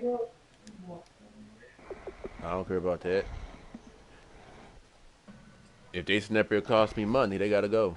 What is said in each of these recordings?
I don't care about that. If they snap here cost me money, they gotta go.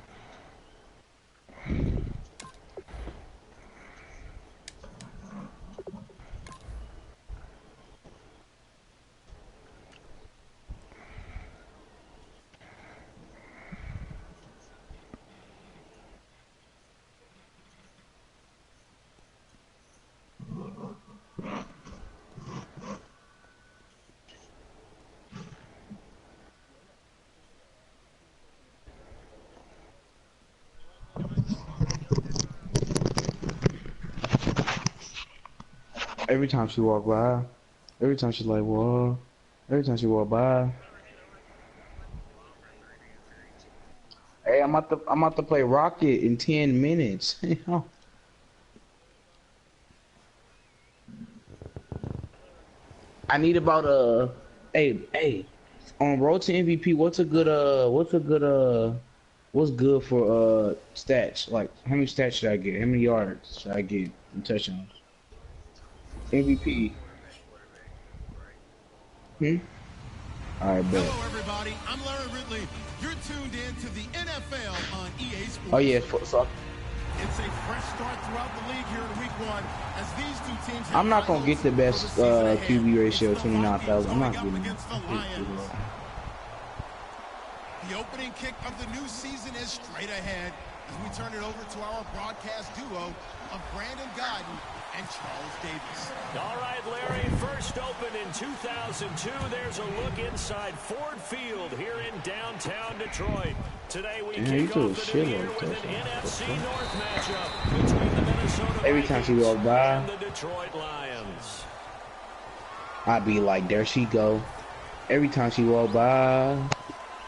Every time she walk by, every time she like, whoa, every time she walk by. Hey, I'm about to play Rocket in 10 minutes. I need about hey, on road to MVP, what's good for stats? Like how many stats should I get? How many yards should I get in touchdowns? MVP. Alright, bet. Hello everybody, I'm Larry Ridley. You're tuned in to the NFL on EA Sports. Oh yeah, so it's a fresh start throughout the league here in week 1 as these two teams I'm not gonna get the best QB ratio 29,000. I'm not getting it. The opening kick of the new season is straight ahead as we turn it over to our broadcast duo of Brandon Godden and Charles Davis. All right, Larry, first opened in 2002. There's a look inside Ford Field here in downtown Detroit. Today we kick off the new year with an NFC North matchup between the Minnesota every time she walk by and the Detroit Lions. I'd be like, there she go. Every time she walk by,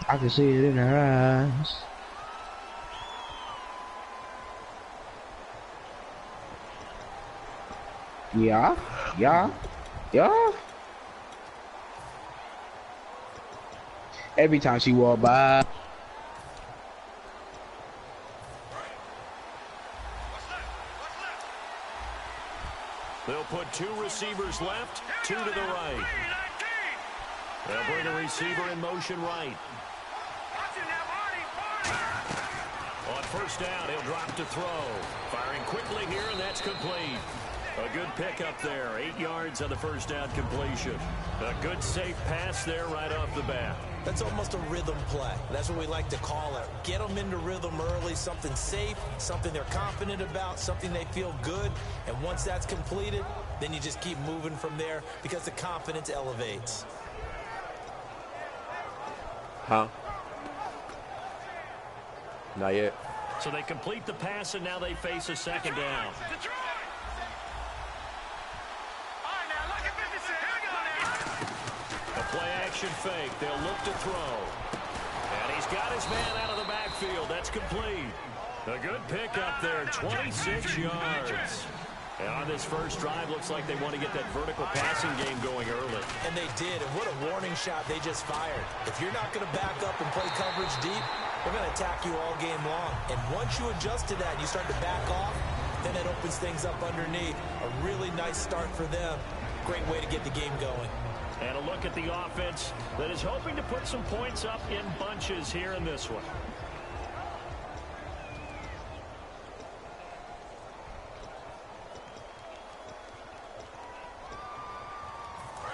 I can see it in her eyes. Yeah. Every time she walk by. They'll put 2 receivers left, 2 to the right. They'll bring a receiver in motion right. On first down, he'll drop to throw. Firing quickly here, and that's complete. A good pickup there. 8 yards on the first down completion. A good safe pass there right off the bat. That's almost a rhythm play. That's what we like to call it. Get them into rhythm early, something safe, something they're confident about, something they feel good. And once that's completed, then you just keep moving from there because the confidence elevates. Huh? Not yet. So they complete the pass, and now they face a second down. A play-action fake. They'll look to throw. And he's got his man out of the backfield. That's complete. A good pickup there, 26 yards. And on this first drive, looks like they want to get that vertical passing game going early. And they did, and what a warning shot they just fired. If you're not going to back up and play coverage deep, we're going to attack you all game long. And once you adjust to that and you start to back off, then it opens things up underneath. A really nice start for them. Great way to get the game going. And a look at the offense that is hoping to put some points up in bunches here in this one.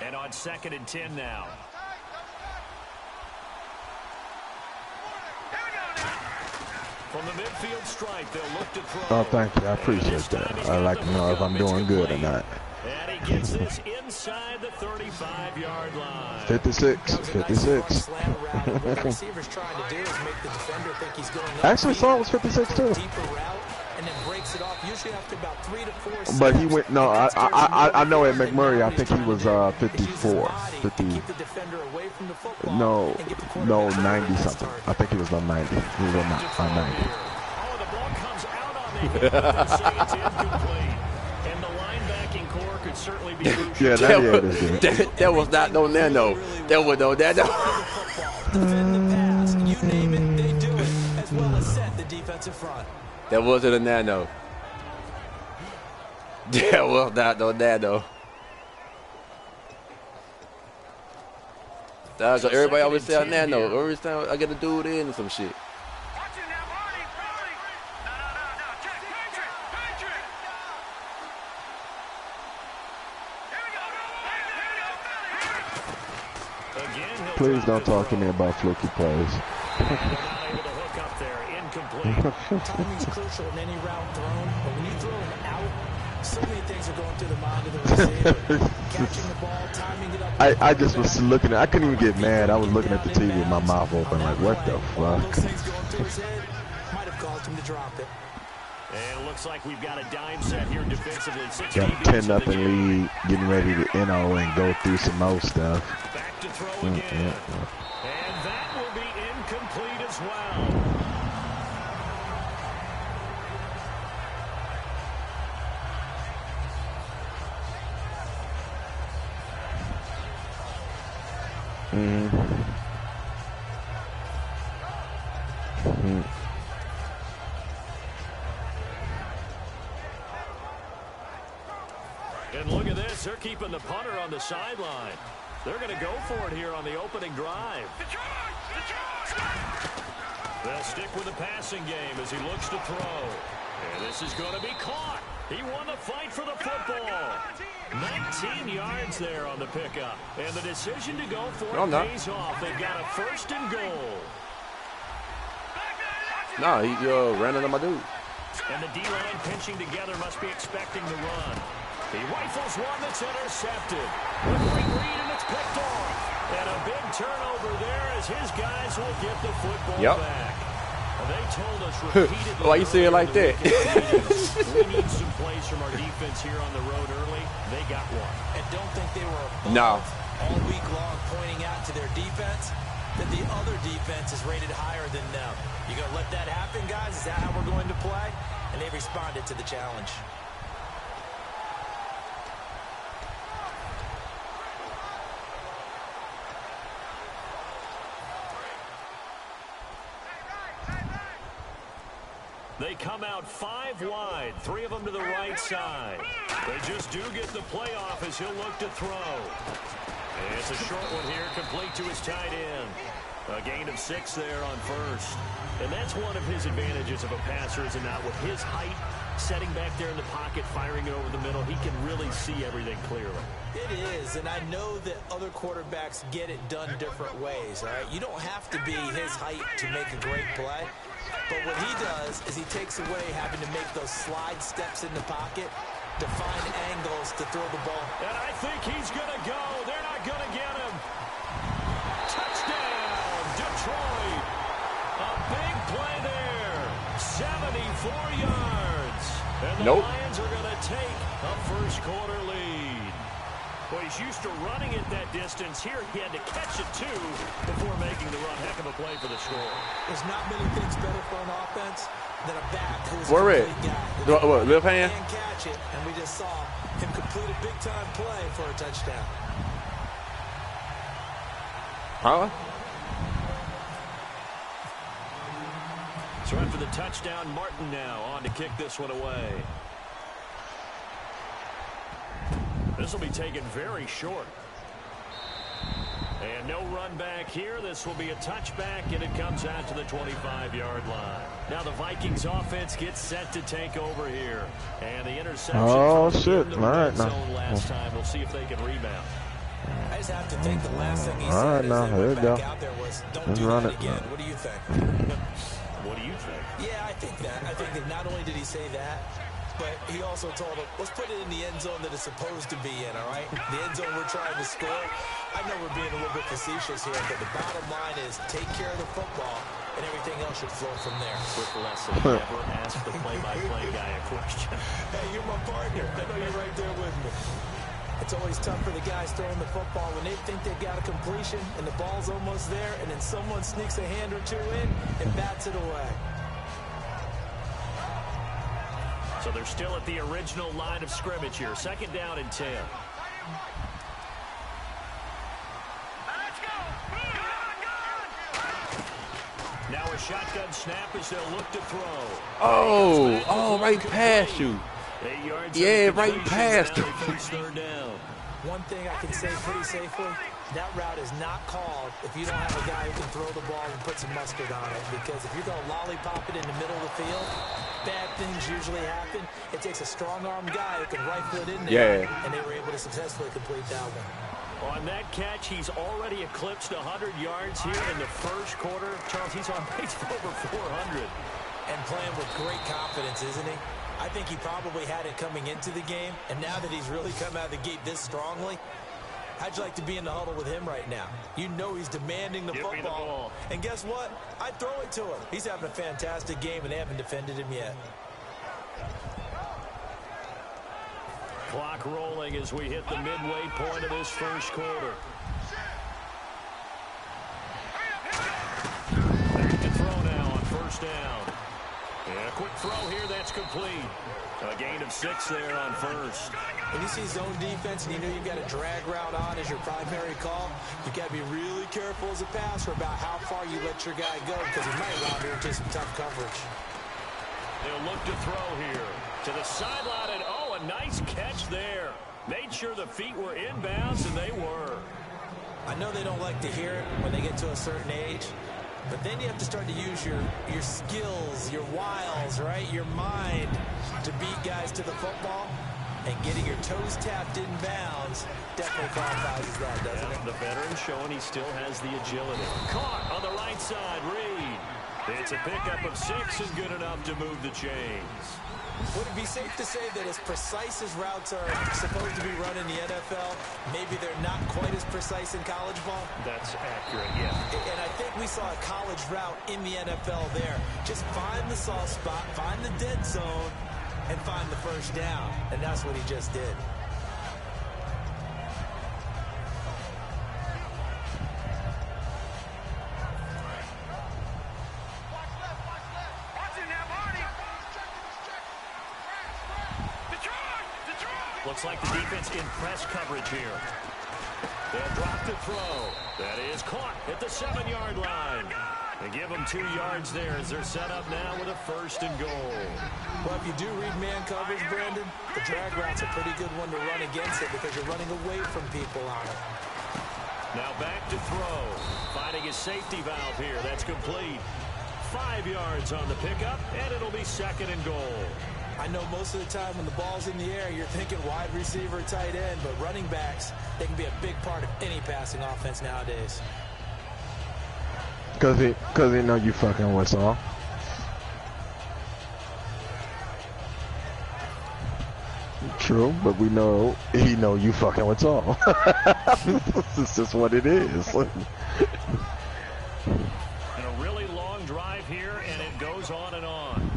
And on 2nd and 10 now. From the midfield stripe, they'll look to throw. Oh, thank you. I appreciate that. I like to know if I'm doing good or not. And he gets this inside the 35-yard line. 56. 56. I actually saw it was 56 too. But he went, no, I know at McMurray, I think he was 54. 50. No, 90 something. I think he was on 90. He was on 90. Oh, the ball comes out on the hit, but they say it's incomplete. And the linebacking core could certainly be crucial. Yeah, that was not no nano. That was no nano. Defend the pass. You name it, they do it. As well as set the defensive front. That wasn't a nano. That was not no nano. That's what everybody always say on Nano. Every time I get a dude in or some shit. Please don't talk to me about fluky plays. Timing's crucial in any route thrown, but when you throw them out, so many things are going through the mind of the receiver. Catching the ball, timing it up. I just was looking at, I couldn't even get mad. I was looking at the TV with my mouth open, like, what the fuck? Those things going through his head might have caused him to drop it. And it looks like we've got a dime set here defensively. Got a 10-0 lead, getting ready to and go through some more stuff. Back to throw again. And that will be incomplete as well. And look at this. They're keeping the punter on the sideline. They're going to go for it here on the opening drive. They'll stick with the passing game as he looks to throw. And this is going to be caught. He won the fight for the football. 19 yards there on the pickup. And the decision to go for it pays off. They've got a 1st and goal. Nah, he ran into my dude. And the D-line pinching together must be expecting the run. He rifles one that's intercepted. The quick read, and it's picked off. And a big turnover there as his guys will get the football back. They told us repeatedly. Why you say it like that? We need some plays from our defense here on the road early. They got one. And don't think they were all week long pointing out to their defense that the other defense is rated higher than them. You going to let that happen, guys? Is that how we're going to play? And they responded to the challenge. They come out 5 wide, 3 of them to the right side. They just do get the playoff as he'll look to throw. And it's a short one here, complete to his tight end. A gain of 6 there on first. And that's one of his advantages of a passer, is it not? With his height, setting back there in the pocket, firing it over the middle, he can really see everything clearly. It is, and I know that other quarterbacks get it done different ways, all right? You don't have to be his height to make a great play. But what he does is he takes away having to make those slide steps in the pocket to find angles to throw the ball. And I think he's going to go. They're not going to get him. Touchdown, Detroit. A big play there. 74 yards. And the Lions are going to take a first-quarter lead. Well, he's used to running it that distance. Here he had to catch it, too, before making the run. Heck of a play for the score. There's not many things better for an offense than a back who's a complete guy. What, left hand? And catch it, and we just saw him complete a big-time play for a touchdown. Huh? So after the touchdown, Martin now on to kick this one away. This will be taken very short. And no run back here. This will be a touchback, and it comes out to the 25-yard line. Now the Vikings offense gets set to take over here. And the interception from the red zone last time. We'll see if they can rebound. I just have to think the last thing he said as they went back out there was, don't do that again. What do you think? What do you think? Yeah, I think that. I think that not only did he say that, but he also told him, let's put it in the end zone that it's supposed to be in, all right? The end zone we're trying to score. I know we're being a little bit facetious here, but the bottom line is take care of the football, and everything else should flow from there. Quick lesson, never ask the play-by-play guy a question. Hey, you're my partner. I know you're right there with me. It's always tough for the guys throwing the football when they think they've got a completion and the ball's almost there, and then someone sneaks a hand or two in and bats it away. So they're still at the original line of scrimmage here. 2nd down and 10. Now a shotgun snap as they'll look to throw. Oh, right past you. 8 yards. Yeah, right past you. 3rd down. One thing I can say pretty safely, That route is not called if you don't have a guy who can throw the ball and put some mustard on it. Because if you're going to lollipop it in the middle of the field, bad things usually happen. It takes a strong-armed guy who can rifle it in there. Yeah. And they were able to successfully complete that one. On that catch, he's already eclipsed 100 yards here in the first quarter. Charles, he's on pace for over 400. And playing with great confidence, isn't he? I think he probably had it coming into the game. And now that he's really come out of the gate this strongly, how'd you like to be in the huddle with him right now? You know he's demanding the football. Me the ball. And guess what? I'd throw it to him. He's having a fantastic game, and they haven't defended him yet. Clock rolling as we hit the midway point of this first quarter. Back to throw now on first down. And a quick throw here, that's complete. A gain of 6 there on first. When you see zone defense and you know you've got a drag route on as your primary call, you've got to be really careful as a passer about how far you let your guy go because he might wander into some tough coverage. They'll look to throw here. To the sideline, and oh, a nice catch there. Made sure the feet were inbounds, and they were. I know they don't like to hear it when they get to a certain age, but then you have to start to use your skills, your wiles, right? Your mind to beat guys to the football. And getting your toes tapped in bounds definitely qualifies as that, doesn't it? The veteran showing he still has the agility. Caught on the right side, Reed. It's a pickup of 6 and good enough to move the chains. Would it be safe to say that as precise as routes are supposed to be run in the NFL, maybe they're not quite as precise in college ball? That's accurate, yeah. And I think we saw a college route in the NFL there. Just find the soft spot, find the dead zone, and find the first down. And that's what he just did. Looks like the defense in press coverage here. They'll drop the throw. That is caught at the 7-yard line. They give them 2 yards there as they're set up now with a 1st and goal. Well, if you do read man coverage, Brandon, the drag route's a pretty good one to run against it because you're running away from people on it. Now back to throw. Finding his safety valve here. That's complete. 5 yards on the pickup, and it'll be 2nd and goal. I know most of the time when the ball's in the air, you're thinking wide receiver, tight end, but running backs, they can be a big part of any passing offense nowadays. Cause he know you fucking with all. True, but we know he know you fucking with all. This is what it is. And a really long drive here, and it goes on and on.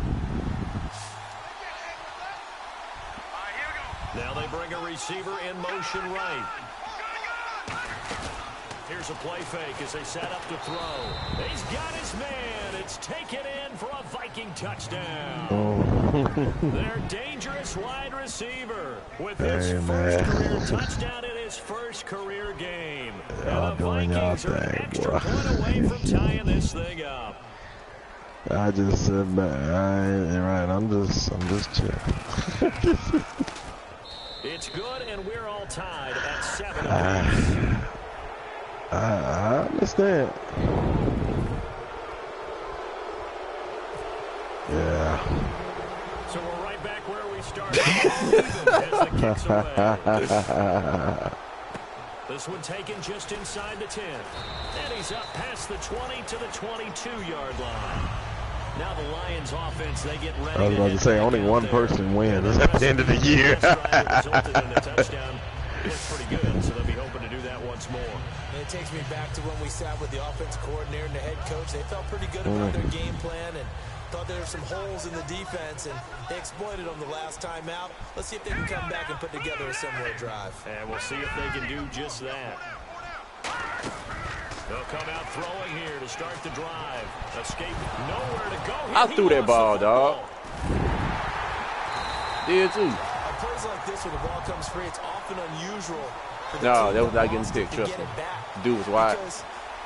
Now they bring a receiver in motion right. Here's a play fake as they set up to throw. He's got his man. It's taken in for a Viking touchdown. Oh. Their dangerous wide receiver with his first career touchdown in his first career game. And the Vikings are an extra point away from tying this thing up. I just said, I'm just chilling. It's good, and we're all tied at 7. I understand. Yeah. So we're right back where we started. As the kick's away. This one taken just inside the 10. And he's up past the 20 to the 22-yard line. Now the Lions offense, they get ready. I was about to say, only one person wins at the end of the year. Resulted in a touchdown. It looks pretty good, so they'll be hoping to do that once more. And it takes me back to when we sat with the offensive coordinator and the head coach. They felt pretty good about their game plan and thought there were some holes in the defense, and they exploited them the last time out. Let's see if they can come back and put together a similar drive. And we'll see if they can do just that. They'll come out throwing here to start the drive. Escape, nowhere to go. I threw that ball, dog. Did too. On plays like this, when the ball comes free, it's often unusual. No, that was not getting picked. Trust me. Dude was wide.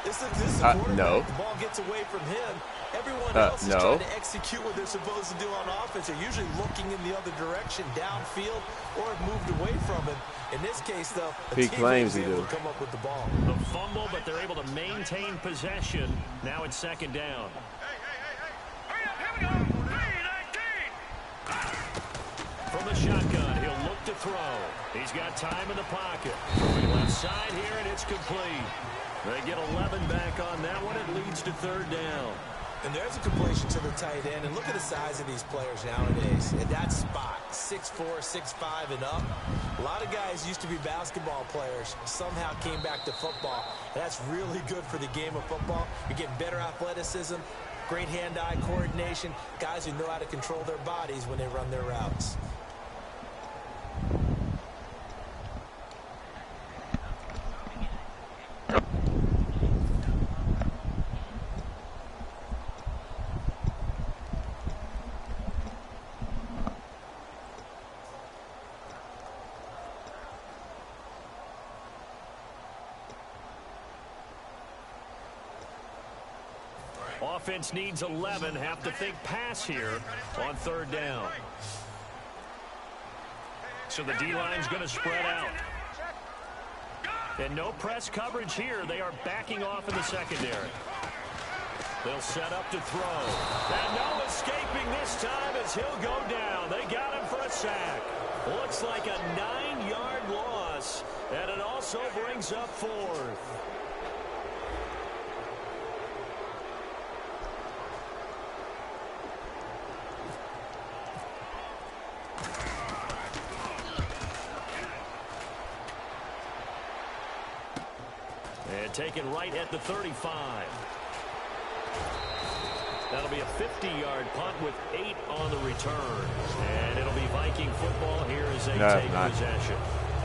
This is the quarterback. No. The ball gets away from him, Everyone else is No. trying to execute what they're supposed to do on offense. They're usually looking in the other direction, downfield, or have moved away from it. In this case, though, the He team claims is he able do. to come up with the ball. The fumble, but they're able to maintain possession. Now it's second down. From the shotgun, he'll look to throw. He's got time in the pocket. Throwing left side here, and it's complete. They get 11 back on that one. It leads to third down. And there's a completion to the tight end. And look at the size of these players nowadays. At that spot, 6'4", 6'5", and up. A lot of guys used to be basketball players, somehow came back to football. That's really good for the game of football. You're getting better athleticism, great hand-eye coordination, guys who know how to control their bodies when they run their routes. Offense needs 11. Have to think pass here on third down. So the D-line's going to spread out. And no press coverage here. They are backing off in the secondary. They'll set up to throw. And no escaping this time as he'll go down. They got him for a sack. Looks like a 9-yard loss. And it also brings up fourth. And taken right at the 35. That'll be a 50-yard punt with 8 on the return. And it'll be Viking football here as they take possession.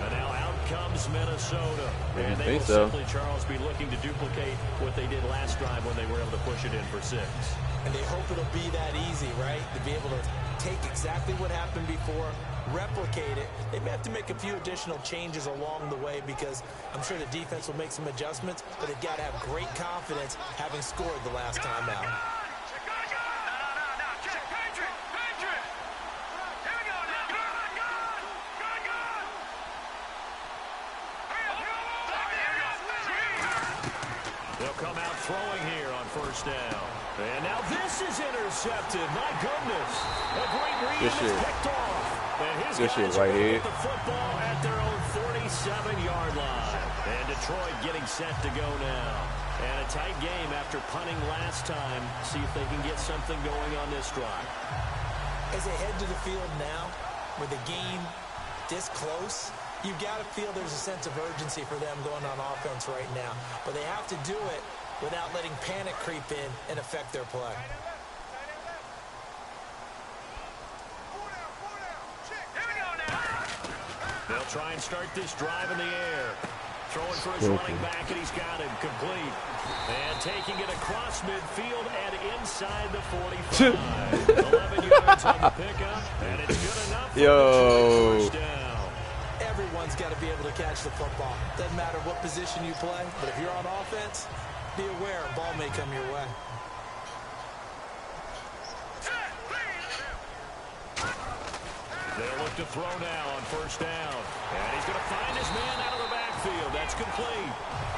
And now out comes Minnesota. And they will simply, Charles, be looking to duplicate what they did last drive when they were able to push it in for 6. And they hope it'll be that easy, right? To be able to take exactly what happened before, replicate it. They may have to make a few additional changes along the way because I'm sure the defense will make some adjustments, but they've got to have great confidence having scored the last time out. They'll come out throwing here on first down. And now this is intercepted. My goodness. A great read is picked off. And his guys right get here. the football at their own 47-yard line. And Detroit getting set to go now. And a tight game after punting last time. See if they can get something going on this drive. As they head to the field now, with the game this close, you've got to feel there's a sense of urgency for them going on offense right now. But they have to do it without letting panic creep in and affect their play. They'll try and start this drive in the air. Throwing for his running back, and he's got him complete. And taking it across midfield and inside the 45. 11 yards on the pickup, and it's good enough for the first down. Everyone's got to be able to catch the football. Doesn't matter what position you play, but if you're on offense, be aware a ball may come your way. They'll look to throw now on first down. And he's going to find his man out of the backfield. That's complete.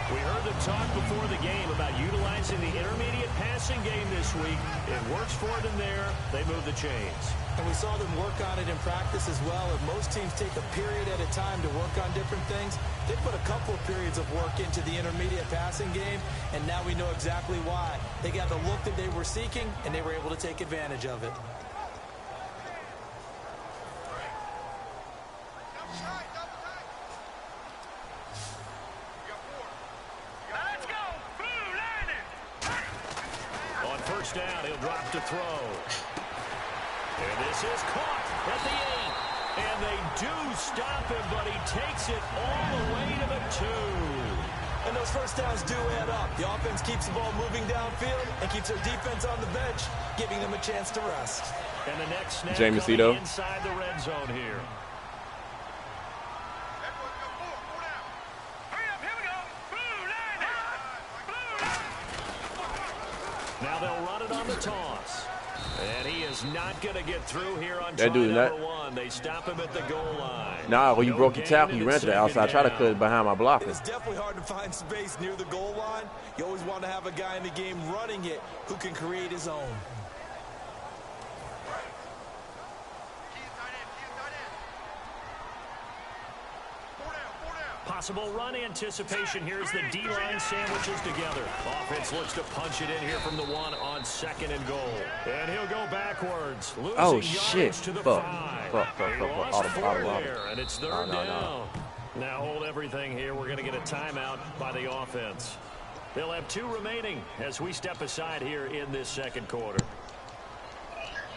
We heard them talk before the game about utilizing the intermediate passing game this week. It works for them there. They move the chains. And we saw them work on it in practice as well. If most teams take a period at a time to work on different things, they put a couple of periods of work into the intermediate passing game, and now we know exactly why. They got the look that they were seeking, and they were able to take advantage of it. On first down, he'll drop to throw. And this is caught at the 8. And they do stop him, but he takes it all the way to the 2. And those first downs do add up. The offense keeps the ball moving downfield and keeps their defense on the bench, giving them a chance to rest. And the next snap Jamesito. inside the red zone here. Now they'll run it on the the toss. And he is not going to get through here on That try dude number one. They stop him at the goal line. Nah, when you broke your tackle, you ran to the outside. Try to cut it behind my blocker. It's definitely hard to find space near the goal line. You always want to have a guy in the game running it who can create his own. Possible run anticipation here as the D-line sandwiches together. Offense looks to punch it in here from the one on 2nd and goal. And he'll go backwards. Oh, shit. To the Fuck. 5. Fuck. Audible. There, and it's 3rd down. Now hold everything here. We're going to get a timeout by the offense. They'll have 2 remaining as we step aside here in this 2nd quarter.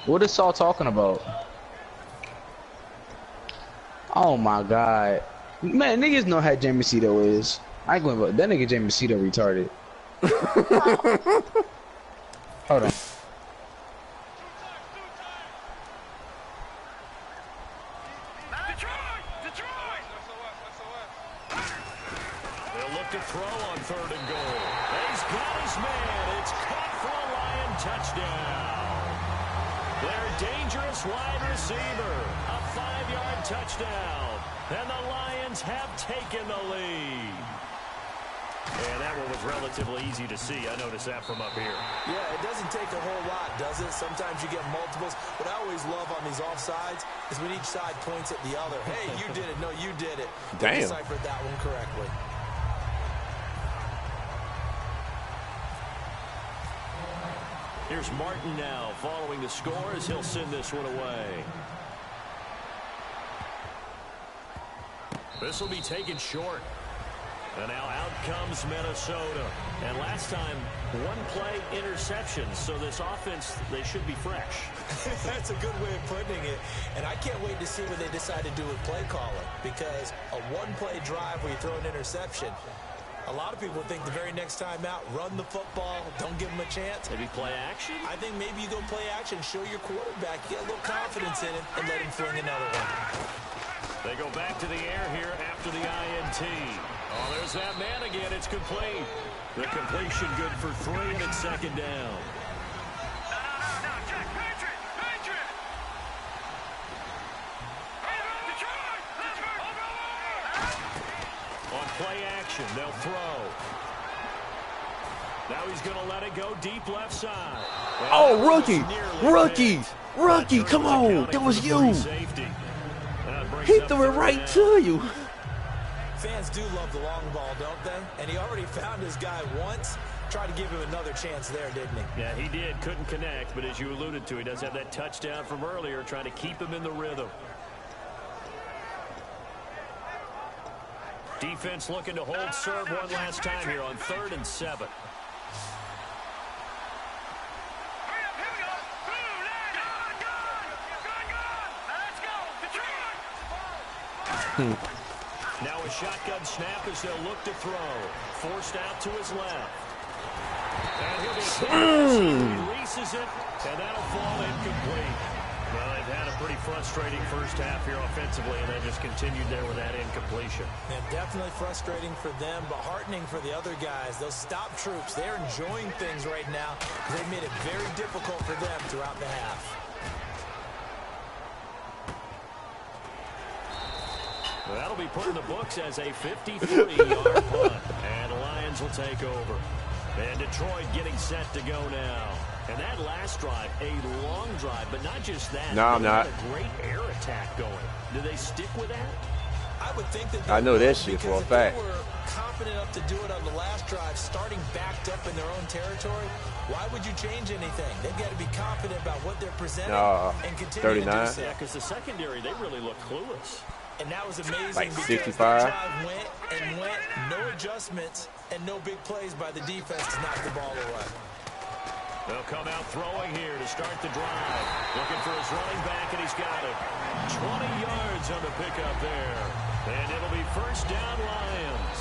What is Saul talking about? Oh my God. Man, niggas know how Jamie Cito is. I ain't going, but that nigga Jamie Cito retarded. Hold on. They'll look to throw on 3rd and goal. He's got his man. It's caught for a Lion touchdown. Their dangerous wide receiver. A 5-yard touchdown. And the Lions have taken the lead. And that one was relatively easy to see. I noticed that from up here. Yeah, it doesn't take a whole lot, does it? Sometimes you get multiples. What I always love on these offsides is when each side points at the other. Hey, you did it. No, you did it. Damn. They deciphered that one correctly. Here's Martin now following the score as he'll send this one away. This will be taken short. And now out comes Minnesota. And last time, 1-play interception. So this offense, they should be fresh. That's a good way of putting it. And I can't wait to see what they decide to do with play calling. Because a 1-play drive where you throw an interception, a lot of people think the very next time out, run the football, don't give them a chance. Maybe play action? I think maybe you go play action, show your quarterback, get a little confidence in him, and let him fling another one. They go back to the air here after the INT. Oh, there's that man again. It's complete. The completion good for 3, and it's 2nd down. On play action, they'll throw. Now he's going to let it go deep left side. Oh, rookie, come on, that was you. He threw it right to you. Fans do love the long ball, don't they? And he already found his guy once. Tried to give him another chance there, didn't he? Yeah, he did. Couldn't connect, but as you alluded to, he does have that touchdown from earlier, trying to keep him in the rhythm. Defense looking to hold serve one last time here on 3rd and 7. Now a shotgun snap as they'll look to throw. Forced out to his left. And he'll be he releases it, and that'll fall incomplete. Well, they've had a pretty frustrating first half here offensively, and they just continued there with that incompletion. Yeah, definitely frustrating for them, but heartening for the other guys. Those stop troops, they're enjoying things right now. They've made it very difficult for them throughout the half. Well, that'll be put in the books as a 53-yard punt, and the Lions will take over. And Detroit getting set to go now. And that last drive, a long drive, but not just that. No, I'm not. A great air attack going. Do they stick with that? I would think that I know that shit for a fact. They were confident enough to do it on the last drive, starting backed up in their own territory. Why would you change anything? They've got to be confident about what they're presenting and continue 39. to do so. Yeah, because the secondary, they really look clueless. And that was amazing Like because 65. that drive went, no adjustments, and no big plays by the defense to knock the ball away. They'll come out throwing here to start the drive. Looking for his running back, and he's got it. 20 yards on the pickup there. And it'll be 1st down Lions.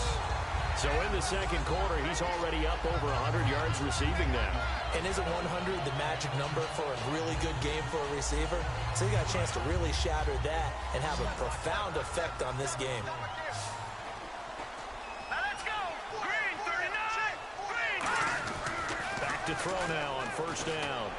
So in the 2nd quarter, he's already up over 100 yards receiving now. And isn't 100 the magic number for a really good game for a receiver? So he got a chance to really shatter that and have a profound effect on this game. Back to throw now on first down.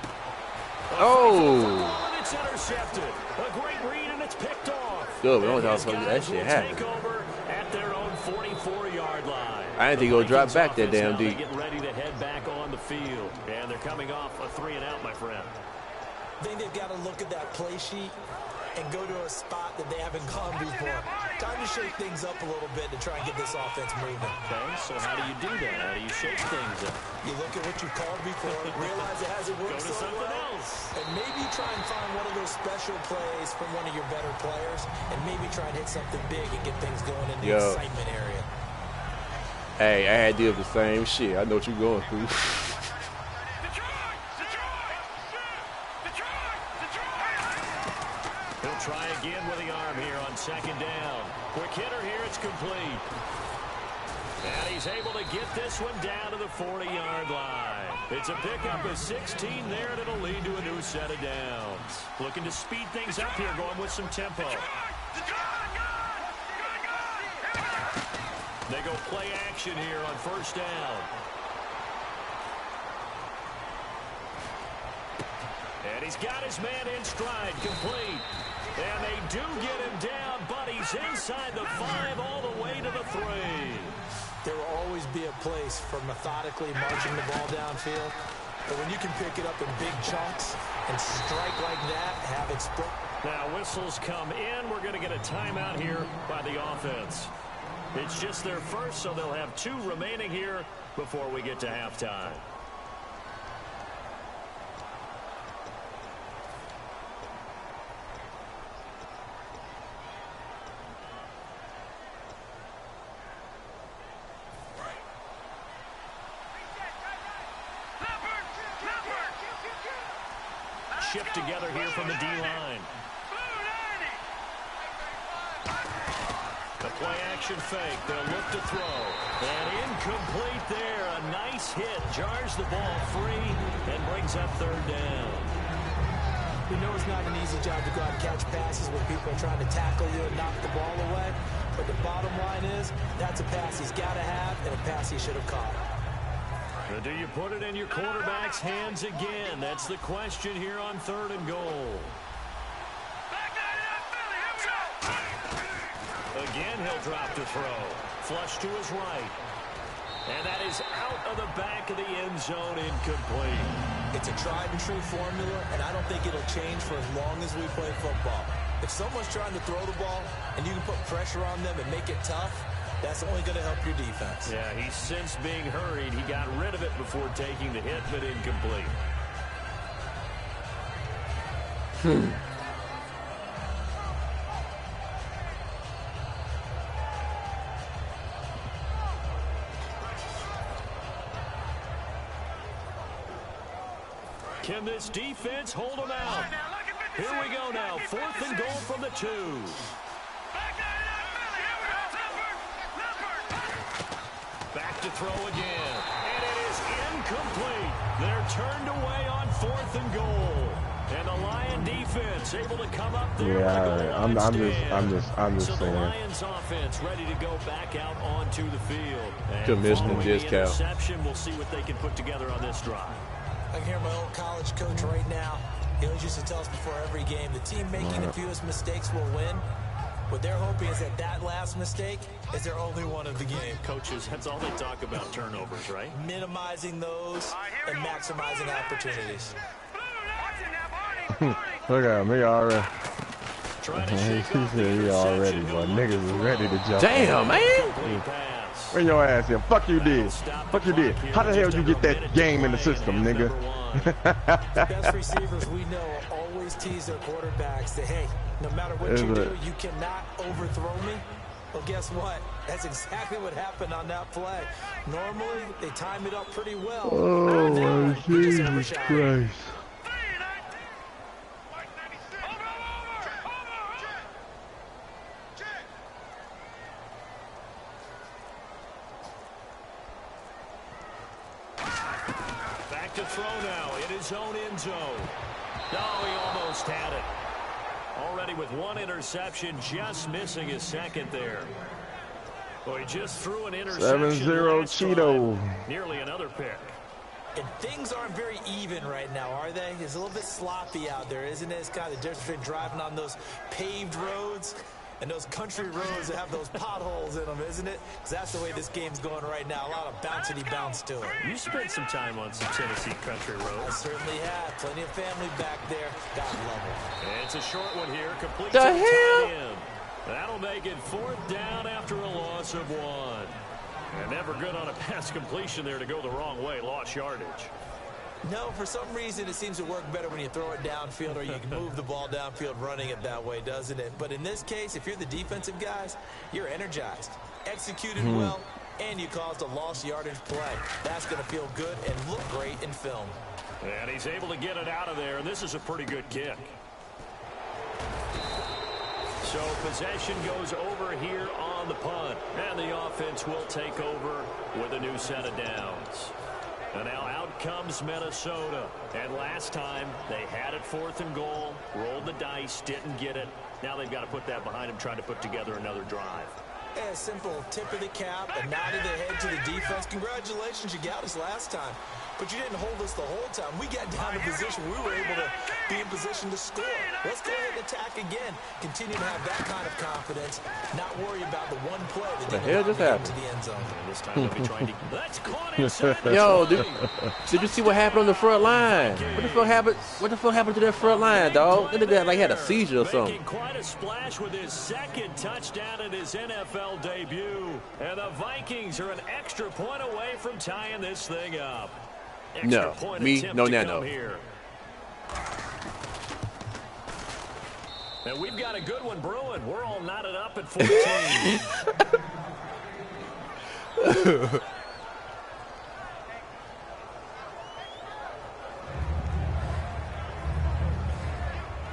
Oh. And it's intercepted. A great read, and it's picked off. Good, we don't talk about that shit happened. Take over at their own 44-yard line. I didn't think he'll drop back that damn deep. Getting ready to head back on the field. And they're coming off a 3-and-out, my friend. I think they've got to look at that play sheet and go to a spot that they haven't gone before. Time to shake things up a little bit to try and get this offense moving. Okay, so how do you do that? How do you shake things up? You look at what you called before, realize it hasn't worked so well, and maybe try and find one of those special plays from one of your better players, and maybe try and hit something big and get things going in the excitement area. Hey, I had to do the same shit. I know what you're going through. He'll try again with the arm here on second down. Quick hitter here, it's complete. And he's able to get this one down to the 40-yard line. It's a pickup of 16 there, and it'll lead to a new set of downs. Looking to speed things up here, going with some tempo. They go play action here on first down. And he's got his man in stride, complete. And they do get him down, but he's inside the 5 all the way to the 3. There will always be a place for methodically marching the ball downfield. But when you can pick it up in big chunks and strike like that, have it split. Now whistles come in. We're going to get a timeout here by the offense. It's just their first, so they'll have 2 remaining here before we get to halftime. Shift together here from the D-line. The play-action fake. They'll look to throw. And incomplete there. A nice hit. Jars the ball free and brings up third down. We know it's not an easy job to go out and catch passes when people are trying to tackle you and knock the ball away. But the bottom line is, that's a pass he's got to have and a pass he should have caught. Or do you put it in your quarterback's hands again? That's the question here on 3rd and goal. Again, he'll drop to throw. Flush to his right. And that is out of the back of the end zone, incomplete. It's a tried-and-true formula, and I don't think it'll change for as long as we play football. If someone's trying to throw the ball and you can put pressure on them and make it tough, that's only going to help your defense. Yeah, he's since being hurried. He got rid of it before taking the hit, but incomplete. Can this defense hold them out? Here we go now. 4th and goal from the 2. Back to throw again. And it is incomplete. They're turned away on 4th and goal. And the Lion defense able to come up there. Yeah, I'm just so saying. The Lions offense ready to go back out onto the field. Commissioner discount. Interception, we'll see what they can put together on this drive. I can hear my old college coach right now. He always used to tell us before every game, the team making the fewest mistakes will win. What they're hoping is that last mistake is their only one of the game. Coaches, that's all they talk about, turnovers, right? Minimizing those and maximizing opportunities. Look at him, he already. He said he already, but niggas is ready to jump. Damn, man. Bring your ass in. Fuck you did. Fuck you did. How the hell you get that game in the system, nigga? The best receivers we know always tease their quarterbacks that, hey, no matter what you do, you cannot overthrow me. Well, guess what? That's exactly what happened on that play. Normally, they time it up pretty well. Oh, my Jesus Christ. To throw now in his own end zone. No, he almost had it. Already with 1 interception, just missing his 2nd there. Well, he just threw an interception. 7-0 Cheeto. Nearly another pick. And things aren't very even right now, are they? It's a little bit sloppy out there, isn't it? It's kind of the difference between driving on those paved roads and those country roads that have those potholes in them, isn't it? Because that's the way this game's going right now. A lot of bouncy bounce to it. You spent some time on some Tennessee country roads. I certainly have. Plenty of family back there. God love it. And it's a short one here. Complete The to hell? tight end. That'll make it 4th down after a loss of 1. And never good on a pass completion there to go the wrong way. Lost yardage. No, for some reason it seems to work better when you throw it downfield or you can move the ball downfield running it that way, doesn't it? But in this case, if you're the defensive guys, you're energized, executed well, and you caused a lost yardage play. That's going to feel good and look great in film. And he's able to get it out of there, and this is a pretty good kick. So possession goes over here on the punt, and the offense will take over with a new set of downs. And now out comes Minnesota. And last time they had it 4th and goal, rolled the dice, didn't get it. Now they've got to put that behind them, trying to put together another drive. A simple tip of the cap, a nod of the head to the defense. Congratulations, you got us last time. But you didn't hold us the whole time. We got down to position. We were able to be in position to score. Let's go ahead and attack again. Continue to have that kind of confidence. Not worry about the one play that didn't allow just to get happened? to the end zone. And this time they'll be trying to... That's caught inside the Yo, 20. did you see what happened on the front line? What the fuck happened? What the fuck happened to that front line, dog? That nigga like had a seizure or something. Making quite a splash with his 2nd touchdown in his NFL debut. And the Vikings are an extra point away from tying this thing up. Extra No, point me, attempt no, to no, come no. here. And we've got a good one brewing. We're all knotted up at 14.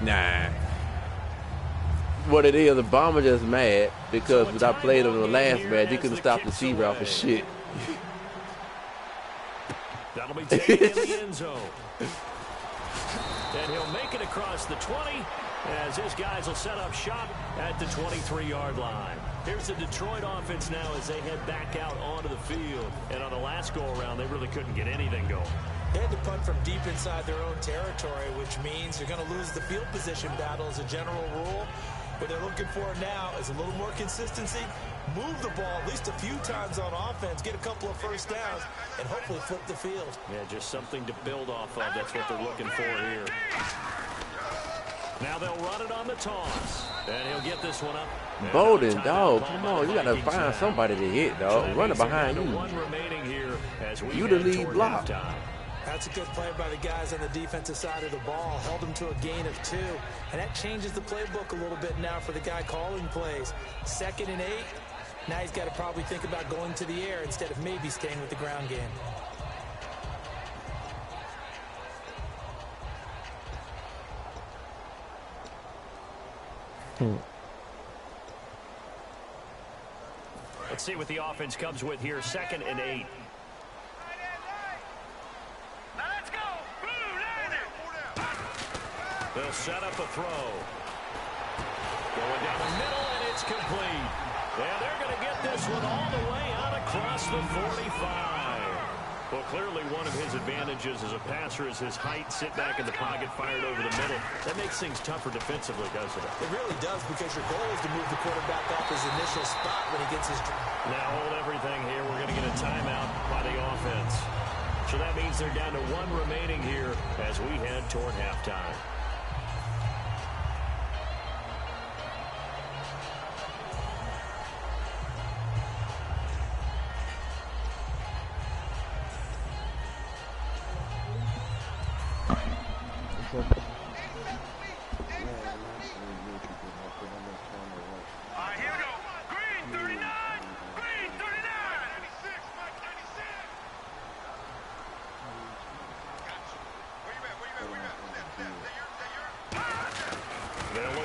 Nah. What it is, the Bomber just mad because when I played on the last match, he couldn't stop the C-route for shit. That'll be taken in the end zone. And he'll make it across the 20 as his guys will set up shop at the 23-yard line. Here's the Detroit offense now as they head back out onto the field. And on the last go-around, they really couldn't get anything going. They had to punt from deep inside their own territory, which means you're going to lose the field position battle as a general rule. What they're looking for now is a little more consistency, move the ball at least a few times on offense, get a couple of first downs, and hopefully flip the field. Yeah, just something to build off of. That's what they're looking for here. Now they'll run it on the toss. And he'll get this one up. Bolden, dog, come on. You got to find somebody to hit, dog. Running behind you. You the lead block. That's a good play by the guys on the defensive side of the ball. Held them to a gain of 2. And that changes the playbook a little bit now for the guy calling plays. 2nd and 8. Now he's got to probably think about going to the air instead of maybe staying with the ground game. Let's see what the offense comes with here. 2nd and 8. They'll set up a throw. Going down the middle, and it's complete. And they're going to get this one all the way out across the 45. Well, clearly one of his advantages as a passer is his height. Sit back in the pocket, fired over the middle. That makes things tougher defensively, doesn't it? It really does, because your goal is to move the quarterback off his initial spot when he gets his... Now hold everything here. We're going to get a timeout by the offense. So that means they're down to 1 remaining here as we head toward halftime.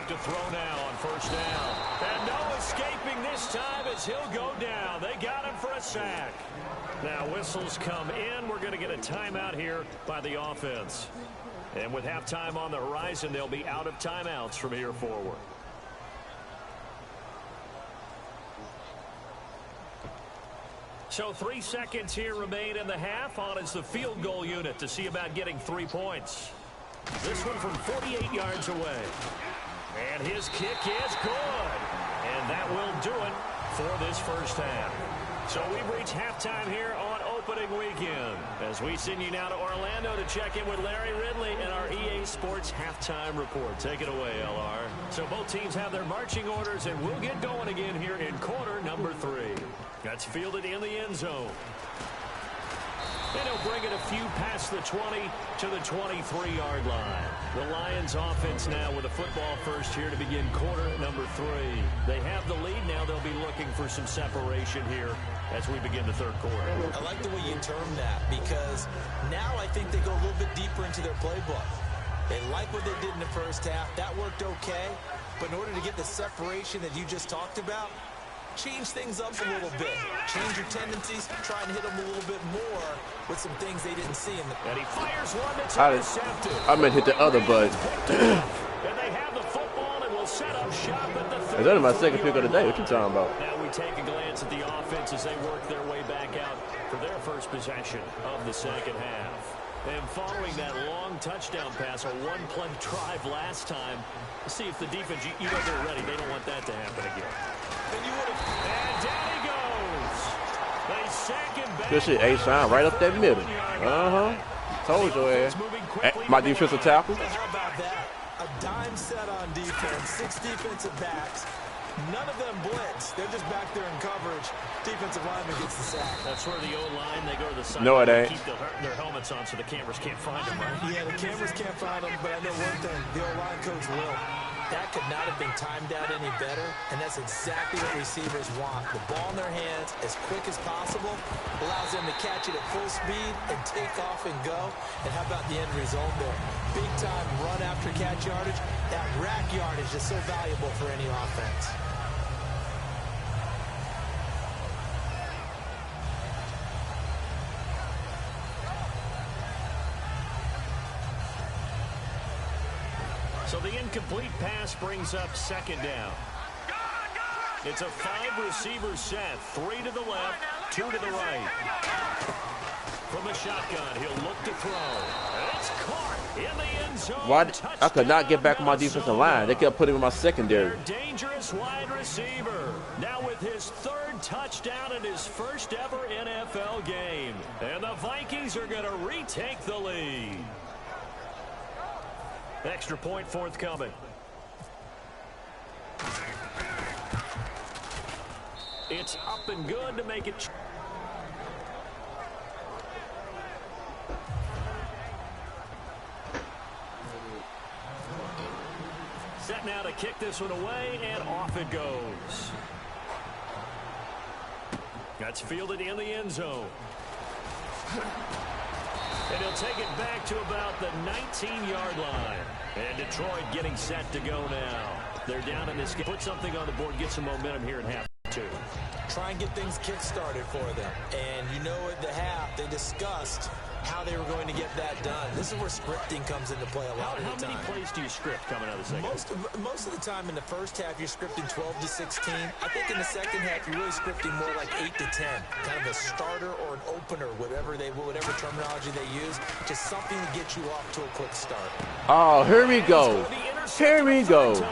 To throw now on 1st down. And no escaping this time as he'll go down. They got him for a sack. Now whistles come in. We're going to get a timeout here by the offense. And with halftime on the horizon, they'll be out of timeouts from here forward. So 3 seconds here remain in the half. On is the field goal unit to see about getting 3 points. This one from 48 yards away. And his kick is good. And that will do it for this first half. So we've reached halftime here on opening weekend. As we send you now to Orlando to check in with Larry Ridley and our EA Sports halftime report. Take it away, LR. So both teams have their marching orders, and we'll get going again here in quarter number 3. That's fielded in the end zone. And he'll bring it a few past the 20 to the 23-yard line. The Lions offense now with a football first here to begin quarter number 3. They have the lead. Now they'll be looking for some separation here as we begin the third quarter. I like the way you termed that, because now I think they go a little bit deeper into their playbook. They like what they did in the first half. That worked okay. But in order to get the separation that you just talked about, change things up a little bit. Change your tendencies. Try and hit them a little bit more with some things they didn't see in the... And he fires one that's intercepted. I meant hit the other button. And they have the football and will set up shop at the 30. Is that my second pick of the day? What you talking about? Now we take a glance at the offense as they work their way back out for their first possession of the second half. And following that long touchdown pass, a one-play drive last time, let's see if the defense, you know they're ready. They don't want that to happen again. And down he goes. They sack him back. Good shit, A-Shine, right up that middle. Told your ass. My defensive tackle. How about that? A dime set on defense, 6 defensive backs. None of them blitz. They're just back there in coverage. Defensive lineman gets the sack. That's where the O-line, they go to the side. No, it ain't. Keep their helmets on so the cameras can't find them, right? Yeah, the cameras can't find them, but I know one thing. The O-line coach will. That could not have been timed out any better, and that's exactly what receivers want. The ball in their hands as quick as possible allows them to catch it at full speed and take off and go. And how about the end result there? Big-time run after catch yardage. That rack yardage is so valuable for any offense. So the incomplete pass brings up second down. It's a 5-receiver set. 3 to the left, 2 to the right. From the shotgun, he'll look to throw. And it's caught in the end zone. Why? I could not get back on my defensive line. They kept putting me in my secondary. Their dangerous wide receiver. Now with his 3rd touchdown in his first ever NFL game. And the Vikings are going to retake the lead. Extra point forthcoming. It's up and good to make it. Set now to kick this one away, and off it goes. That's fielded in the end zone. And he'll take it back to about the 19-yard line. And Detroit getting set to go now. They're down in this game. Put something on the board, get some momentum here in half 2. Try and get things kick-started for them. And you know at the half, they discussed how they were going to get that done. This is where scripting comes into play a lot of the time. How many plays do you script coming out of the second? Most of the time in the first half, you're scripting 12 to 16. I think in the second half, you're really scripting more like 8 to 10. Kind of a starter or an opener, whatever terminology they use. Just something to get you off to a quick start. Oh, here we go. Here we go. A great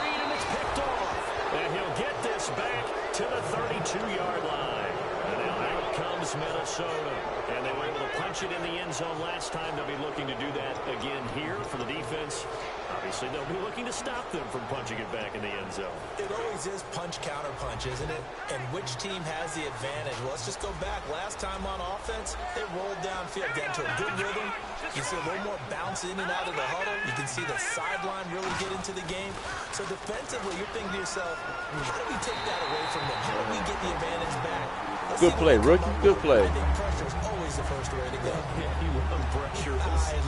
read, and it's picked off. And he'll get this back to the 32-yard line. And now out comes Minnesota. And they were able to punch it in the end zone last time. They'll be looking to do that again here for the defense. Obviously, they'll be looking to stop them from punching it back in the end zone. It always is punch-counter-punch, isn't it? And which team has the advantage? Well, let's just go back. Last time on offense, they rolled downfield, got into a good rhythm. You see a little more bounce in and out of the huddle. You can see the sideline really get into the game. So defensively, you're thinking to yourself, how do we take that away from them? How do we get the advantage back? Good play, rookie. Good play. I think pressure is always the first way to go. You love pressure. I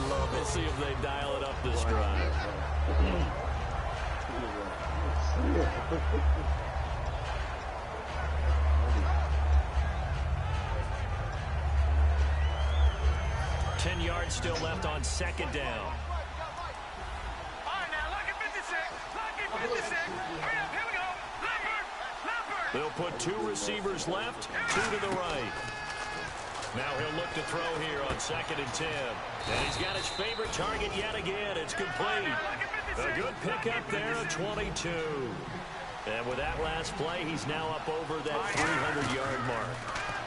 love it. Let's see if they dial it up this drive. Ten yards still left on second down. All right, now look at 56. Look at 56. Here we go. Leopard. They'll put 2 receivers left, 2 to the right. Now he'll look to throw here on 2nd and 10. And he's got his favorite target yet again. It's complete. A good pickup there at 22. And with that last play, he's now up over that 300-yard mark.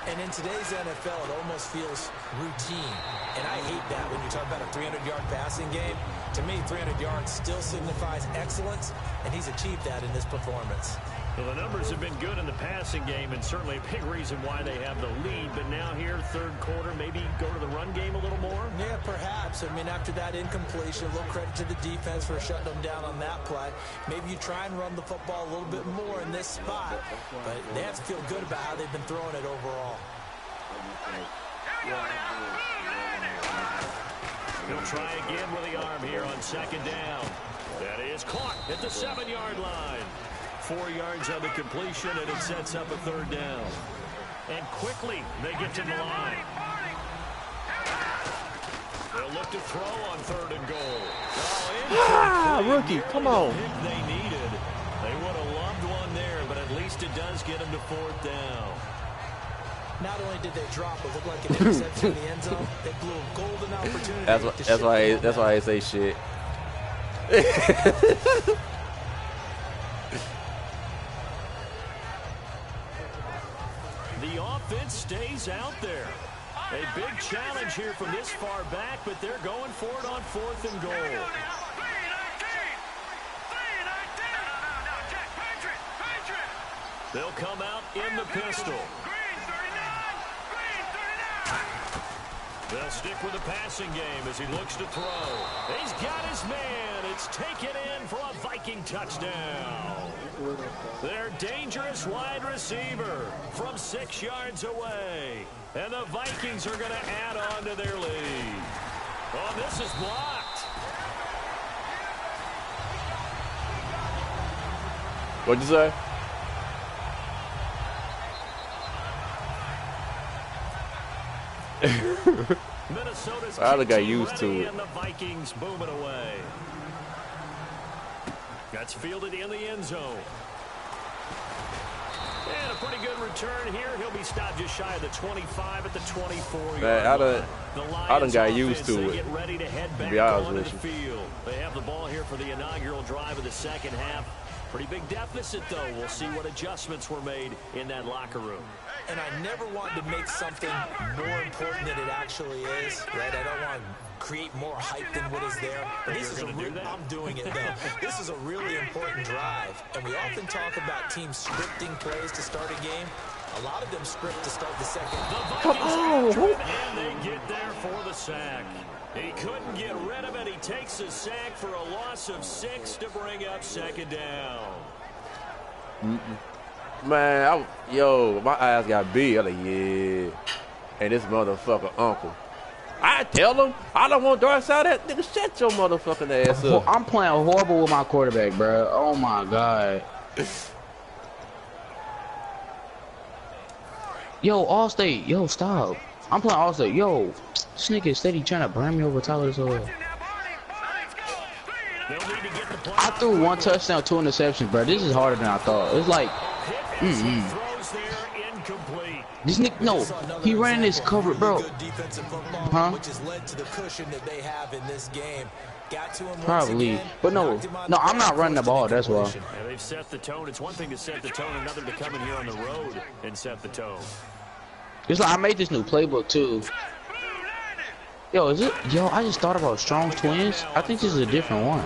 And in today's NFL, it almost feels routine. And I hate that when you talk about a 300-yard passing game. To me, 300 yards still signifies excellence, and he's achieved that in this performance. Well, the numbers have been good in the passing game, and certainly a big reason why they have the lead. But now here, 3rd quarter, maybe go to the run game a little more? Yeah, perhaps. I mean, after that incompletion, a little credit to the defense for shutting them down on that play. Maybe you try and run the football a little bit more in this spot. But they have to feel good about how they've been throwing it overall. He'll try again with the arm here on 2nd down. That is caught at the 7-yard line. 4 yards on the completion, and it sets up a 3rd down. And quickly, they get to the line. They'll look to throw on 3rd and goal. Rookie, come on. They needed. They would have loved one there, but at least it does get them to 4th down. Not only did they drop, it looked like an interception in the end zone. They blew a golden opportunity. That's why I say shit. The offense stays out there. A big challenge here from this far back, but they're going for it on 4th and goal. They'll come out in the pistol. They'll stick with the passing game as he looks to throw. He's got his man. It's taken in for a Viking touchdown. Their dangerous wide receiver from 6 yards away. And the Vikings are going to add on to their lead. Oh, this is blocked. What'd you say? Minnesota's I got used to it. And the Vikings booming away. That's fielded in the end zone. And a pretty good return here. He'll be stopped just shy of the 25 at the 24-yard line. I done got used to it. Get ready to head back onto the field. They have the ball here for the inaugural drive of the 2nd half. Pretty big deficit, though. We'll see what adjustments were made in that locker room. And I never want to make something more important than it actually is, right? I don't want to create more hype than what is there. But this is I'm doing it, though. This is a really important drive. And we often talk about teams scripting plays to start a game. A lot of them script to start the second. Come on! And they get there for the sack. He couldn't get rid of it. He takes a sack for a loss of 6 to bring up 2nd down. Man, my eyes got big. I'm like, yeah. And this motherfucker uncle. I tell him, I don't want Darkside. That nigga, shut your motherfucking ass up. I'm playing horrible with my quarterback, bro. Oh, my God. Yo, Allstate. Yo, stop. I'm playing Allstate. Yo, this nigga is steady trying to burn me over top of this hole. I threw 1 touchdown, 2 interceptions, bro. This is harder than I thought. It's like, this nigga, no, he ran this cover, bro. Huh? Which has led to the cushion that they have in this game. Got to him probably, again, but no, I'm not running the ball. That's why. Yeah, they've set the tone. It's one thing to set the tone, another to come in here on the road and set the tone. It's like I made this new playbook too. Yo, is it? Yo, I just thought about Strong Twins. I think this is a different one.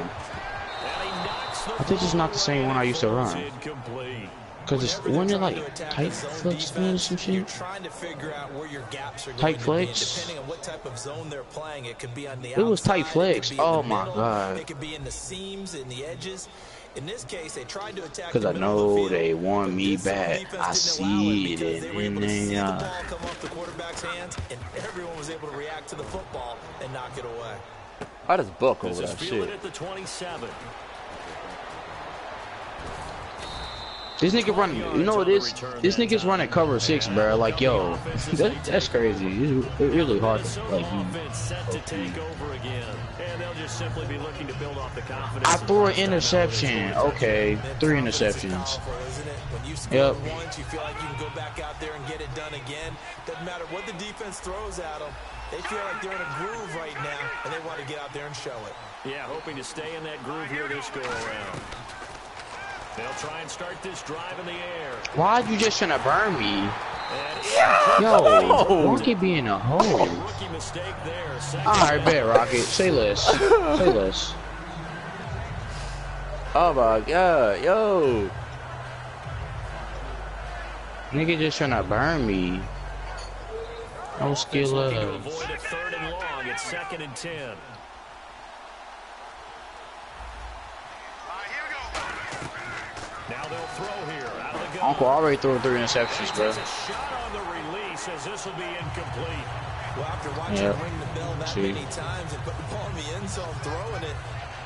I think it's not the same one I used to run. Cause it's wasn't it like tight flex twins or some shit? Tight flex. It was tight flex. Oh my god. It could be in the seams, in the edges. In this case, they tried to attack. Cause I know they want me back. I see it in there. Come off the quarterback's hands, and everyone was able to react to the football and knock it away. I just buck over that shit. At the 27. This nigga running, you know what it is? This nigga's running cover 6, bro. Like, yo, that's crazy. It's really hard to, like, I threw an interception. Okay, 3 interceptions. Yep. Once you feel like you can go back out there and get it done again. Doesn't matter what the defense throws at them. They feel like they're in a groove right now, and they want to get out there and show it. Yeah, hoping to stay in that groove here this go around. They'll try and start this drive in the air. Why'd you just trying to burn me? Yo, Rocket be in a hole. Rookie mistake there. Alright, bet, Rocket. Say less. Say less. Oh my god, yo. Nigga just trying to burn me. No skill up. Avoid a 3rd and long. It's 2nd and 10. Now they'll throw here. Out of the gun. Uncle already threw 3 interceptions, bro. A shot on the release as this will be incomplete. Well, after watching him ring the bell that many times and put the ball in the end zone, throwing it,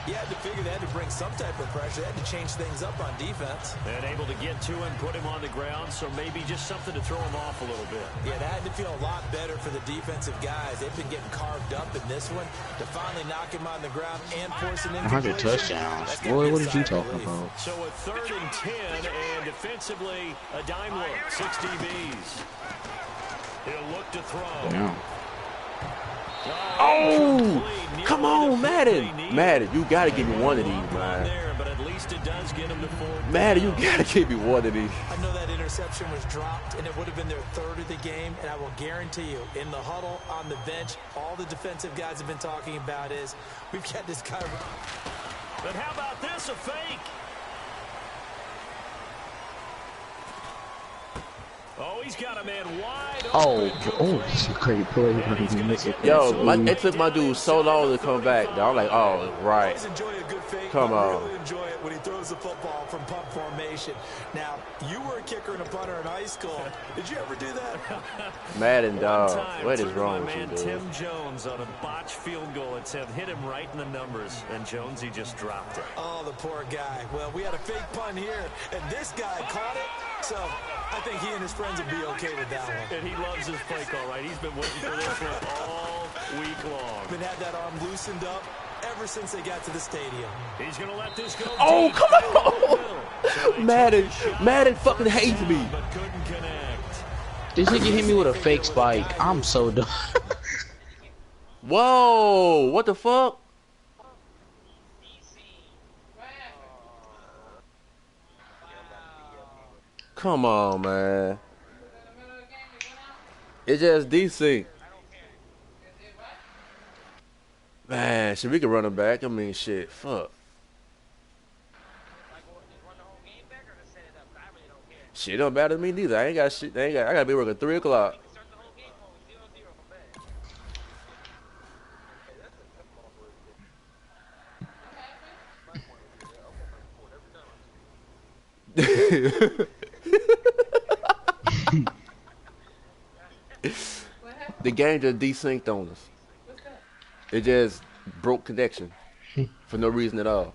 you had to figure they had to bring some type of pressure. They had to change things up on defense. And able to get to him, put him on the ground, so maybe just something to throw him off a little bit. Yeah, that had to feel a lot better for the defensive guys. They've been getting carved up in this one to finally knock him on the ground and force an 100 touchdowns. Boy, what did you talking about? So a 3rd and 10, and defensively, a dime look, 6 DBs. He'll look to throw. Yeah. Oh, come on, Madden. Madden, you gotta give me one of these, man. Madden, you gotta give me one of these. I know that interception was dropped, and it would have been their 3rd of the game, and I will guarantee you, in the huddle, on the bench, all the defensive guys have been talking about is, we've got this guy. But how about this, a fake? Oh, he's got a man wide open. Oh, that's a great play. Yo, it took my dude so long to come back. Though. I'm like, oh, right. Come on. I really enjoy it when he throws the football from punt formation. Now, you were a kicker and a punter in high school. Did you ever do that? Madden, dog. What is wrong with you, man, dude? Tim Jones on a botched field goal attempt hit him right in the numbers, and Jones, he just dropped it. Oh, the poor guy. Well, we had a fake punt here, and this guy caught it. So I think he and his friends will be okay with that one. And he loves his play call, right? He's been waiting for this one all week long. Been had that arm loosened up ever since they got to the stadium. He's going to let this go. Oh, come on. Madden fucking hates me. But couldn't connect. This nigga hit me with a fake spike. I'm so done. Whoa, what the fuck? Come on, man. It's just DC. Man, shit, we can run him back. I mean, shit, fuck. Shit don't matter to me neither. I ain't got shit. I gotta be working 3 o'clock. The game just desynced on us. It just broke connection for no reason at all.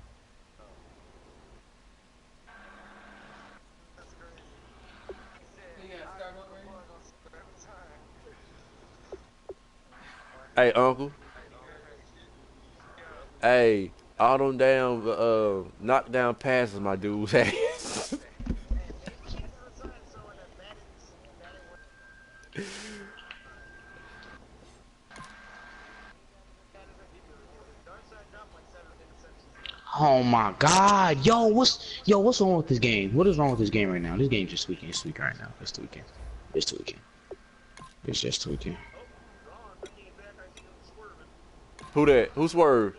Hey, Uncle. Hey, all them damn knockdown passes my dude's ass. Oh my God, yo, what's wrong with this game? What is wrong with this game right now? This game just tweaking. It's tweaking right now. It's tweaking. It's tweaking. It's just tweaking. Who that? Who swerved?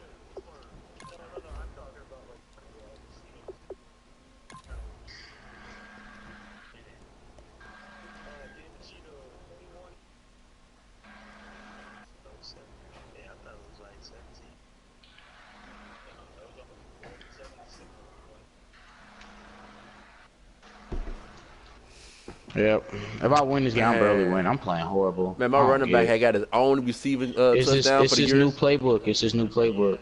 Yep. If I win this game, I barely win. I'm playing horrible. Man, my running back had got his own receiving touchdown for the year. It's his new playbook. It's his new playbook.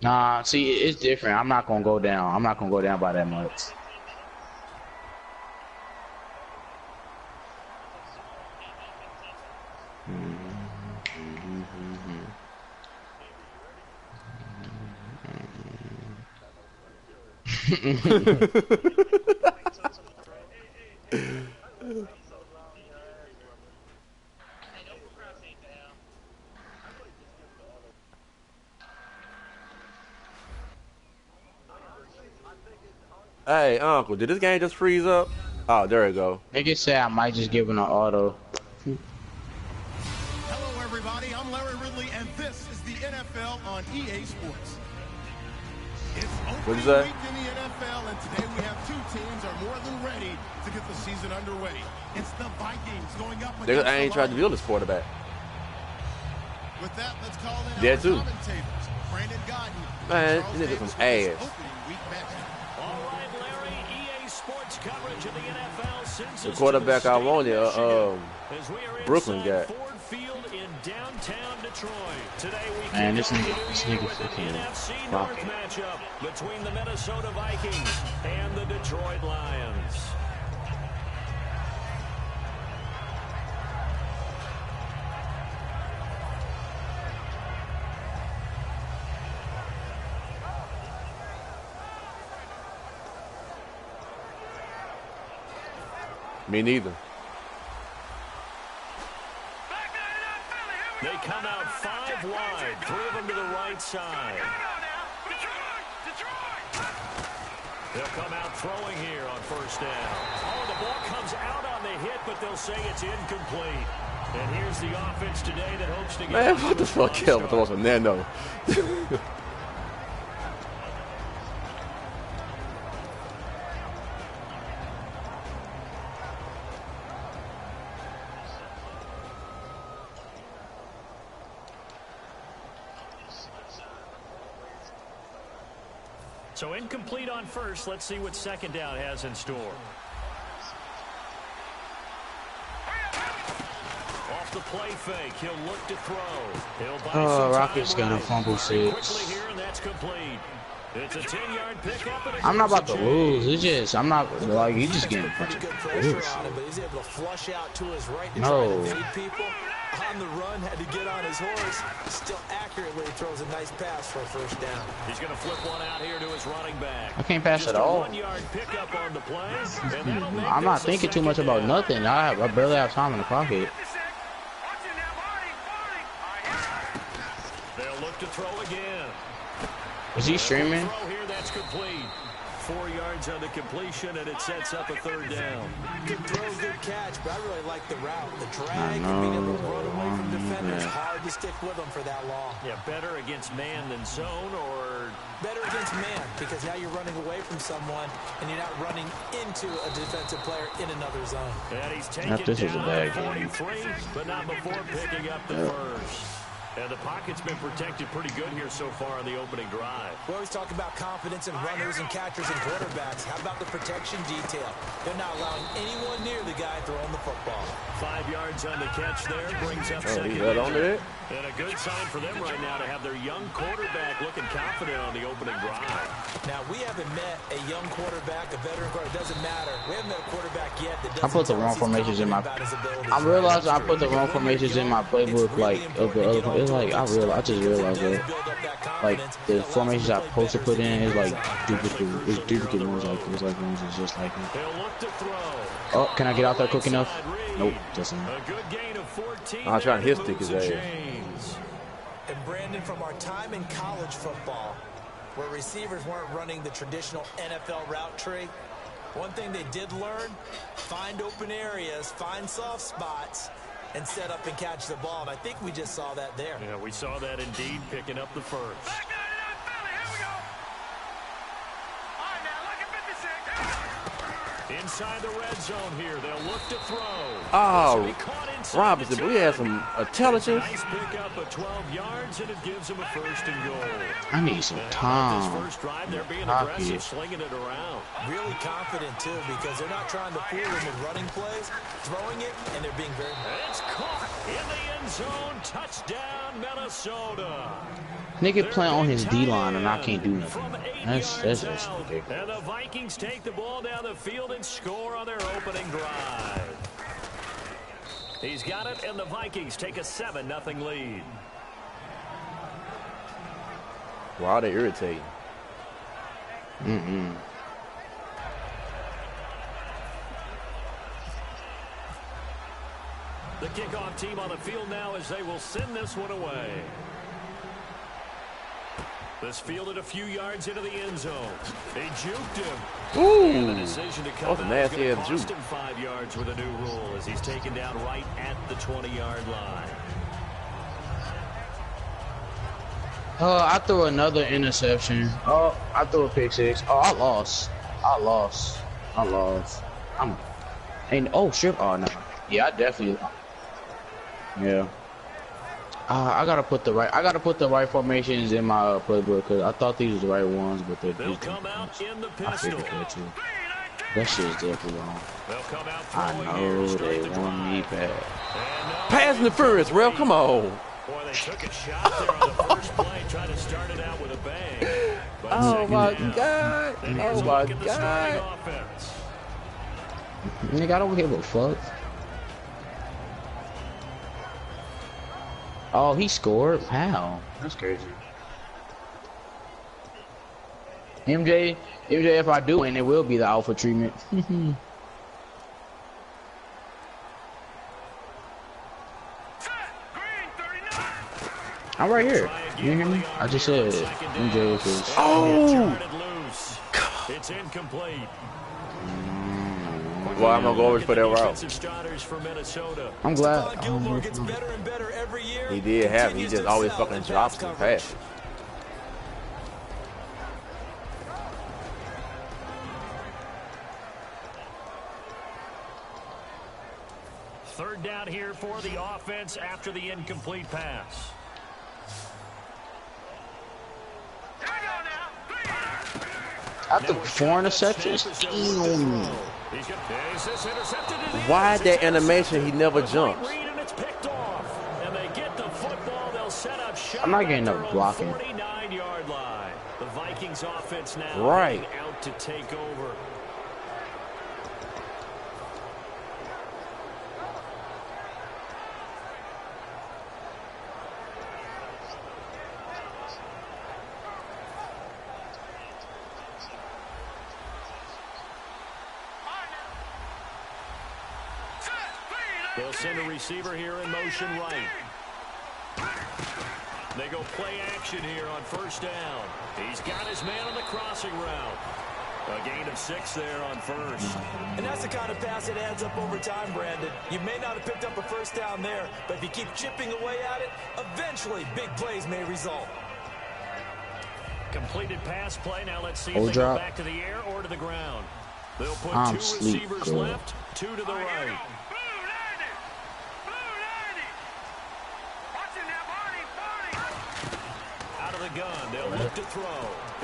Nah, see, it's different. I'm not gonna go down. I'm not gonna go down by that much. Hey, Uncle, did this game just freeze up? Oh, there we go. Nigga said I might just give him an auto. Hello, everybody. I'm Larry Ridley, and this is the NFL on EA Sports. It's opening week in the NFL, and today we have two teams are more than ready to get the season underway. It's the Vikings going up against I ain't tried to build this quarterback. With that, let's call in Yeah, our too. commentators, Brandon Godden. Man, this nigga some ass. Opening week matchup. All right, Larry, EA Sports coverage of the NFL since The quarterback I wanted, Brooklyn got. Ford Field in downtown Detroit. Today we Man, this kick nigga off the new year with fucking an NFC rock North it. matchup between the Minnesota Vikings and the Detroit Lions. Me neither. They come out 5 wide, 3 of them to the right side. They'll come out throwing here on first down. Oh, the ball comes out on the hit, but they'll say it's incomplete. And here's the offense today that hopes to get... Man, what the fuck hell was a nano? So incomplete on first. Let's see what second down has in store. Off the play fake, he'll look to throw. He'll buy some Rocket's time gonna right. fumble Quickly 6. here, and that's complete. It's a 10-yard pickup. And I'm not about to change. lose. It's just I'm not like you just getting Pretty good pressure on him, but he's able to flush out to his right to No. try to evade people. On the run, had to get on his horse. Still accurately throws a nice pass for a first down. He's going to flip one out here to his running back. I can't pass Just at all. a 1-yard pickup on the play. And that'll make I'm not this a thinking too much second about down. nothing. I barely have time in the pocket. They'll look to throw again. Is he streaming? Throw here, that's complete. 4 yards on the completion, and it sets up a third down. Good throw, good catch, but I really like the route. The drag and being able to run away from defenders. Hard to stick with them for that long. Yeah, better against man than zone, or... Better against man, because now you're running away from someone, and you're not running into a defensive player in another zone. And he's taken This is a down bad at game. 43, but not before picking up the first. And the pocket's been protected pretty good here so far on the opening drive. We always talk about confidence in runners and catchers and quarterbacks. How about the protection detail? They're not allowing anyone near the guy throwing the football. 5 yards on the catch there, brings up Oh, second he got on down. it. And a good sign for them right now to have their young quarterback looking confident on the opening drive. Now, we haven't met a young quarterback, a veteran quarterback. It doesn't matter. We haven't met a quarterback yet that doesn't I put the tell wrong us he's formations in my. confident about his abilities. I realized I put the wrong formations in my playbook. Like of the other. It's like I just realized that. Like the formations I'm supposed to put in is like duplicate. It's duplicate ones like it's like ones that's just like it. They'll look to throw. Oh, can I get out there quick enough? Nope, doesn't. A good gain of 14. I'm trying to hit and stick his moves the ass. chains. And Brandon, from our time in college football, where receivers weren't running the traditional NFL route tree, one thing they did learn, find open areas, find soft spots, and set up and catch the ball. And I think we just saw that there. Yeah, we saw that indeed, picking up the first. Inside the red zone here, they'll look to throw. Oh, Robinson, but he has some intelligence. Nice pick up of 12 yards, and it gives him a 1st and goal. I need some This time. first drive, they're being aggressive, slinging it around. Really confident, too, because they're not trying to fool him with running plays, throwing it, and they're being very... It's caught in the end zone. Touchdown, Minnesota. Nigga playing on his D-line and I can't do nothing. That's just ridiculous. And the Vikings take the ball down the field and score on their opening drive. He's got it, and the Vikings take a 7-0 lead. Wow, they irritating. The kickoff team on the field now as they will send this one away. This fielded a few yards into the end zone. They juked him. Ooh, And the decision to come out is going to cost him 5 yards with a new rule as he's taken down right at the 20-yard line. I threw another interception. Oh, I threw a pick six. Oh, I lost. Oh, shit. Oh, no. Yeah, I definitely. Yeah. I gotta put the right formations in my playbook because I thought these were the right ones, but they'll come out in the pistol. I figured that too. That shit is definitely wrong. They'll come out I know they want me back. Pass interference, Rel. Come on. Boy, they took a shot there on the first play, trying to start it out with a bang. But Oh my God. Oh my look at the God. starting offense. Nigga, I don't give a fuck. Oh, he scored? How? That's crazy. MJ, if I do, and it will be the alpha treatment. I'm right here. You hear me? I just said MJ is. Oh! It's incomplete. Well, I'm gonna go over for that route. I'm glad. He did have it. He just always fucking drops the pass. Third down here for the offense after the incomplete pass. After 4 interceptions? Damn. Why that animation he never jumps? I'm not getting enough blocking. 49-yard line. The Vikings offense now Right. out to take over. They'll send a receiver here in motion right. They go play action here on first down. He's got his man on the crossing route. A gain of 6 there on first. And that's the kind of pass that adds up over time, Brandon. You may not have picked up a first down there, but if you keep chipping away at it, eventually big plays may result. Completed pass play. Now let's see if Oh, they drop. go back to the air or to the ground. They'll put I'm 2 sleep, receivers girl. left, 2 to the right. Out of the gun, they'll look to throw.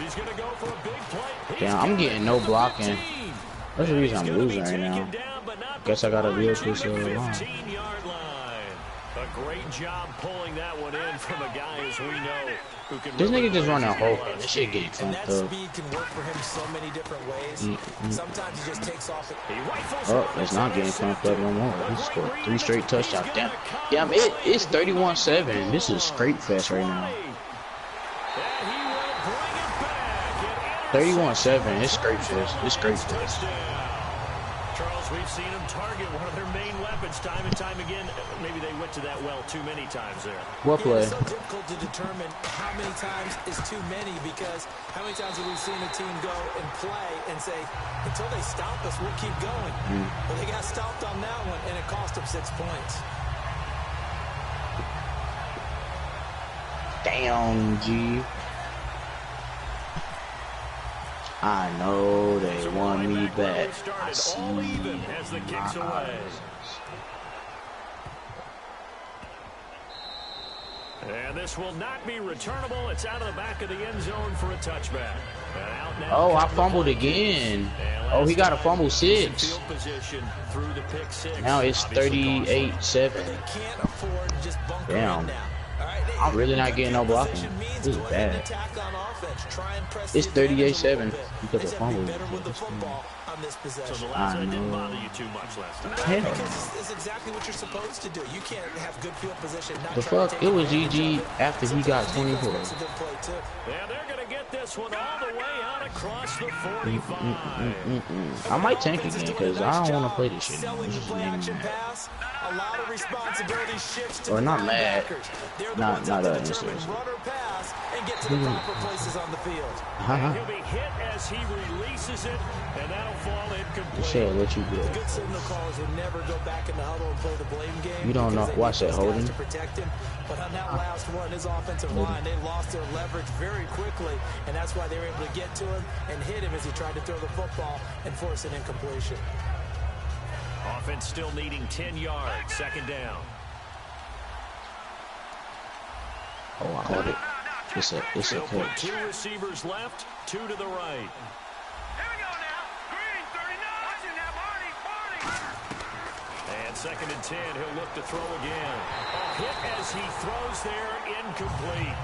He's going to go for a big play. Damn, I'm getting no blocking. That's the reason I'm losing right now. Guess I gotta deal with this line. 15-yard line. A great job pulling that one in from a guy, as we know, who can. This really nigga just play running a hole. clutch. This shit getting And clumped that up. speed can work for him so many different ways. Sometimes he just takes off. He rifles Oh, it. it's not getting clumped up no more. He scored 3 straight touchdowns. Damn, it's 31-7. This is scrape fest right now. 31-7. It's scrape fest. It's scrape fest. Charles, we've seen him target one of their main weapons time and time again. Maybe they went to that well too many times there. What play? It's so difficult to determine how many times is too many, because how many times have we seen a team go and play and say, until they stop us, we'll keep going. Well, they got stopped on that one, and it cost them 6 points. Damn, G. I know they want me bet. I started all even as the kicks away. And this will not be returnable. It's out of the back of the end zone for a touchback. Oh, I fumbled again. Oh, he got a fumble 6. Now it's 38-7. Damn. I'm really not getting no blocking. This is bad. It's 38-7 because of fumble. So the last one didn't bother you too much last time. Hell. It's exactly what you're supposed to do. You can't have good field position. The fuck? It was GG after he got 24. Yeah, they're going to get this one all the way out across the 45. I might tank again because I don't want to play this shit. A lot of responsibility shifts to or not mad. Not run or pass and get to the proper places on the field. He'll be hit as he releases it, and that'll fall incomplete. Sure, let you go. The good signal callers would never go back in the huddle and play the blame game. You don't know. Watch that holding. To protect him. But on that last one, his offensive line, they lost their leverage very quickly, and that's why they were able to get to him and hit him as he tried to throw the football and force an incompletion. Offense still needing 10 yards. Second down. Oh, I caught it. It's a catch. 2 receivers left, 2 to the right. And second and 10, he'll look to throw again. A hit as he throws there, incomplete.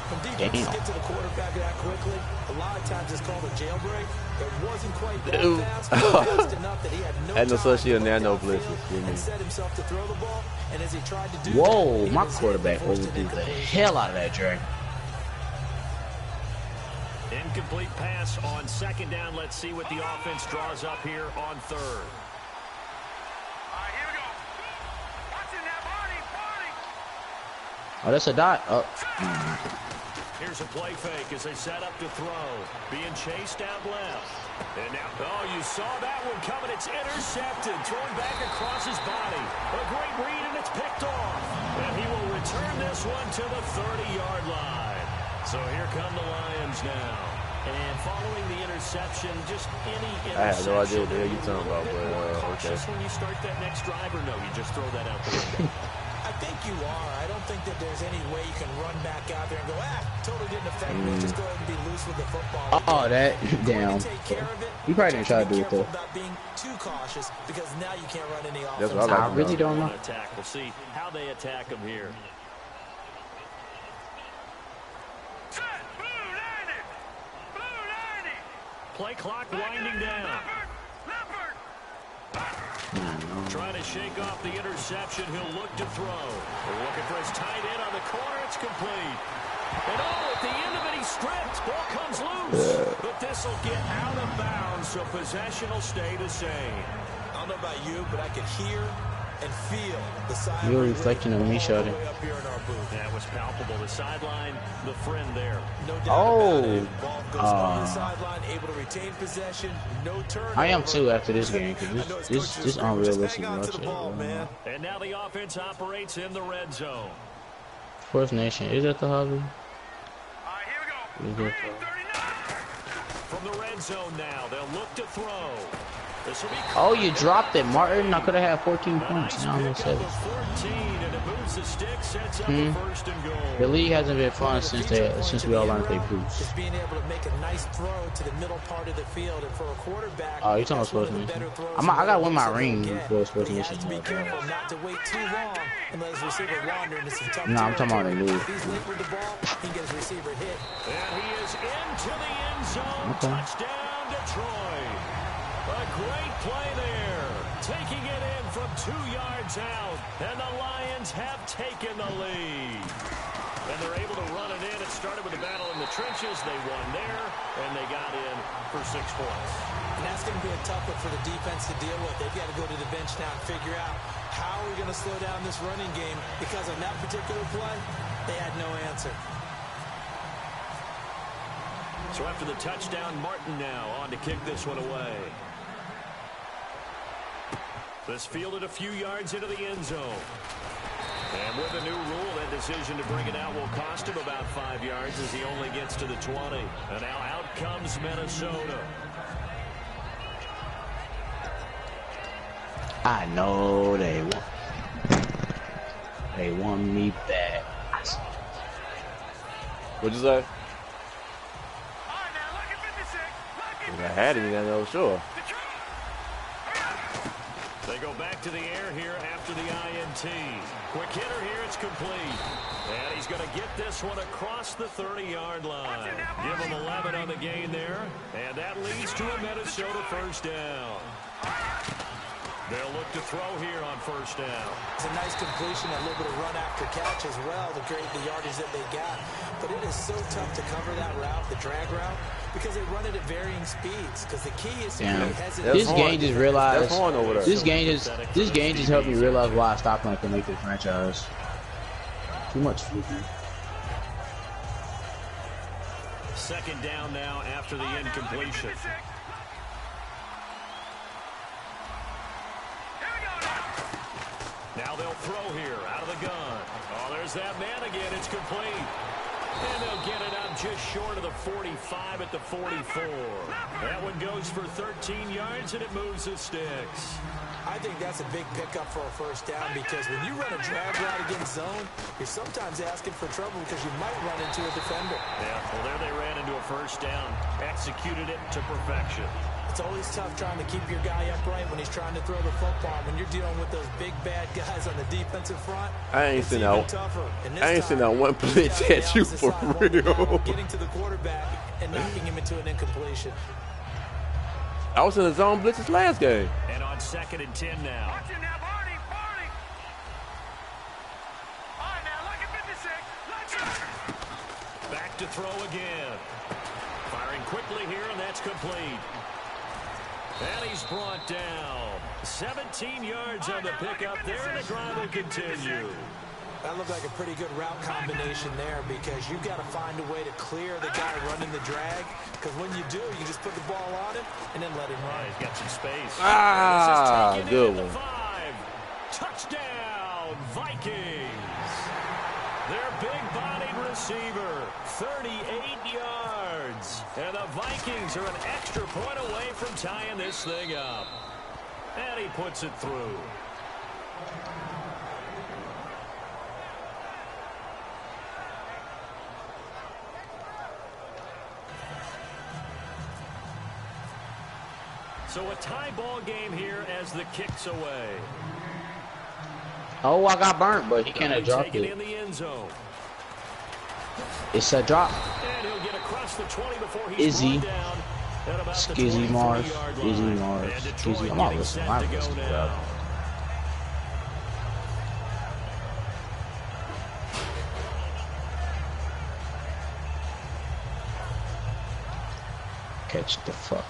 When defenses get to the quarterback that quickly, a lot of times it's called a jailbreak. It wasn't quite that fast, but fast enough that he had no time and set himself to throw the ball. And as he tried to do Whoa, that, my quarterback overthrew the hell out of that drag. Incomplete pass on second down. Let's see what the offense draws up here on third. Oh, that's a dot. Oh. Here's a play fake as they set up to throw. Being chased out left. And now, oh, you saw that one coming. It's intercepted. Thrown back across his body. A great read, and it's picked off. And he will return this one to the 30-yard line. So here come the Lions now. And following the interception, just any interception. I have no idea what the hell you're talking about, but cautious when you start that next drive, or no, you just throw that out the window. I think you are. I don't think that there's any way you can run back out there and go, totally didn't affect me. Just go ahead and be loose with the football. Oh, that down. He probably didn't try to do it though. About being too cautious because now you can't run any offense. That's what I really don't know. Attack. We'll see how they attack him here. Play clock winding down. Trying to shake off the interception. He'll look to throw. They're looking for his tight end on the corner. It's complete. And oh, at the end of it, he stripped. Ball comes loose. But this will get out of bounds, so possession will stay the same. I don't know about you, but I could hear and feel the sideline. You're reflecting on me, Shawty. That was palpable. The sideline, the friend there. No doubt about it. Ball goes on the sideline, able to retain possession. No turnover. I am too after this game because this unrealistic much. And now the offense operates in the red zone. First Nation, is that the hobby? Here we go. From the red zone now, they'll look to throw. Oh, you dropped it, Martin. I could have had 14 points. Now I'm at 7. The league hasn't been fun since we all learned to play Bruce. Just being able to make a nice throw to the middle part of the field, and for a quarterback, oh, you talking about Sports Nation? I gotta win my ring before Sports Nation. To be careful not to wait too long and let his receiver wander into some tough I'm talking about the league. If he's late with the ball, he can get his receiver hit. And he is into the end zone. Touchdown, Detroit. A great play there. Taking it in from 2 yards out. And the Lions have taken the lead. And they're able to run it in. It started with a battle in the trenches. They won there, and they got in for 6 points. And that's going to be a tough one for the defense to deal with. They've got to go to the bench now and figure out how we're going to slow down this running game, because on that particular play, they had no answer. So after the touchdown, Martin now on to kick this one away. This fielded a few yards into the end zone. And with the new rule, that decision to bring it out will cost him about 5 yards as he only gets to the 20. And now out comes Minnesota. I know they want. They want me back. What'd you say? I had it, I know, sure. They go back to the air here after the INT. Quick hitter here, it's complete. And he's going to get this one across the 30-yard line. Give him 11 on the gain there. And that leads to a Minnesota first down. They'll look to throw here on first down. It's a nice completion, a little bit of run after catch as well to create the yardage that they got. But it is so tough to cover that route, the drag route, because they run it at varying speeds. Because the key is to be hesitant. This game just realized. This game just helped me realize why I stopped playing to make this franchise. Too much fluky. Second down now after the incompletion. Now they'll throw here out of the gun. Oh, there's that man again. It's complete. And they'll get it out just short of the 45 at the 44. That one goes for 13 yards, and it moves the sticks. I think that's a big pickup for a first down because when you run a drag route against zone, you're sometimes asking for trouble because you might run into a defender. Yeah, well, there they ran into a first down. Executed it to perfection. It's always tough trying to keep your guy upright when he's trying to throw the football. When you're dealing with those big bad guys on the defensive front, I ain't seen that one blitz at you for real. Getting to the quarterback and knocking him into an incompletion. I was in the zone blitzes last game. And on 2nd and 10 now. Back to throw again. Firing quickly here, and that's complete. And he's brought down. 17 yards on the pickup there, and the drive will continue. That looked like a pretty good route combination there because you've got to find a way to clear the guy running the drag. Because when you do, you just put the ball on him and then let him run. He's got some space. Good one. 5. Touchdown, Vikings. Their big-bodied receiver, 38 yards. And the Vikings are an extra point away from tying this thing up. And he puts it through. So a tie ball game here as the kick's away. Oh, I got burnt, but he can't have dropped it. In the end zone. It's a drop. And he'll get across the 20 before he's Izzy. down. Skizzy Mars. Izzy Mars. Skizzy. I'm not listening. I'm listening to that. Catch the fuck.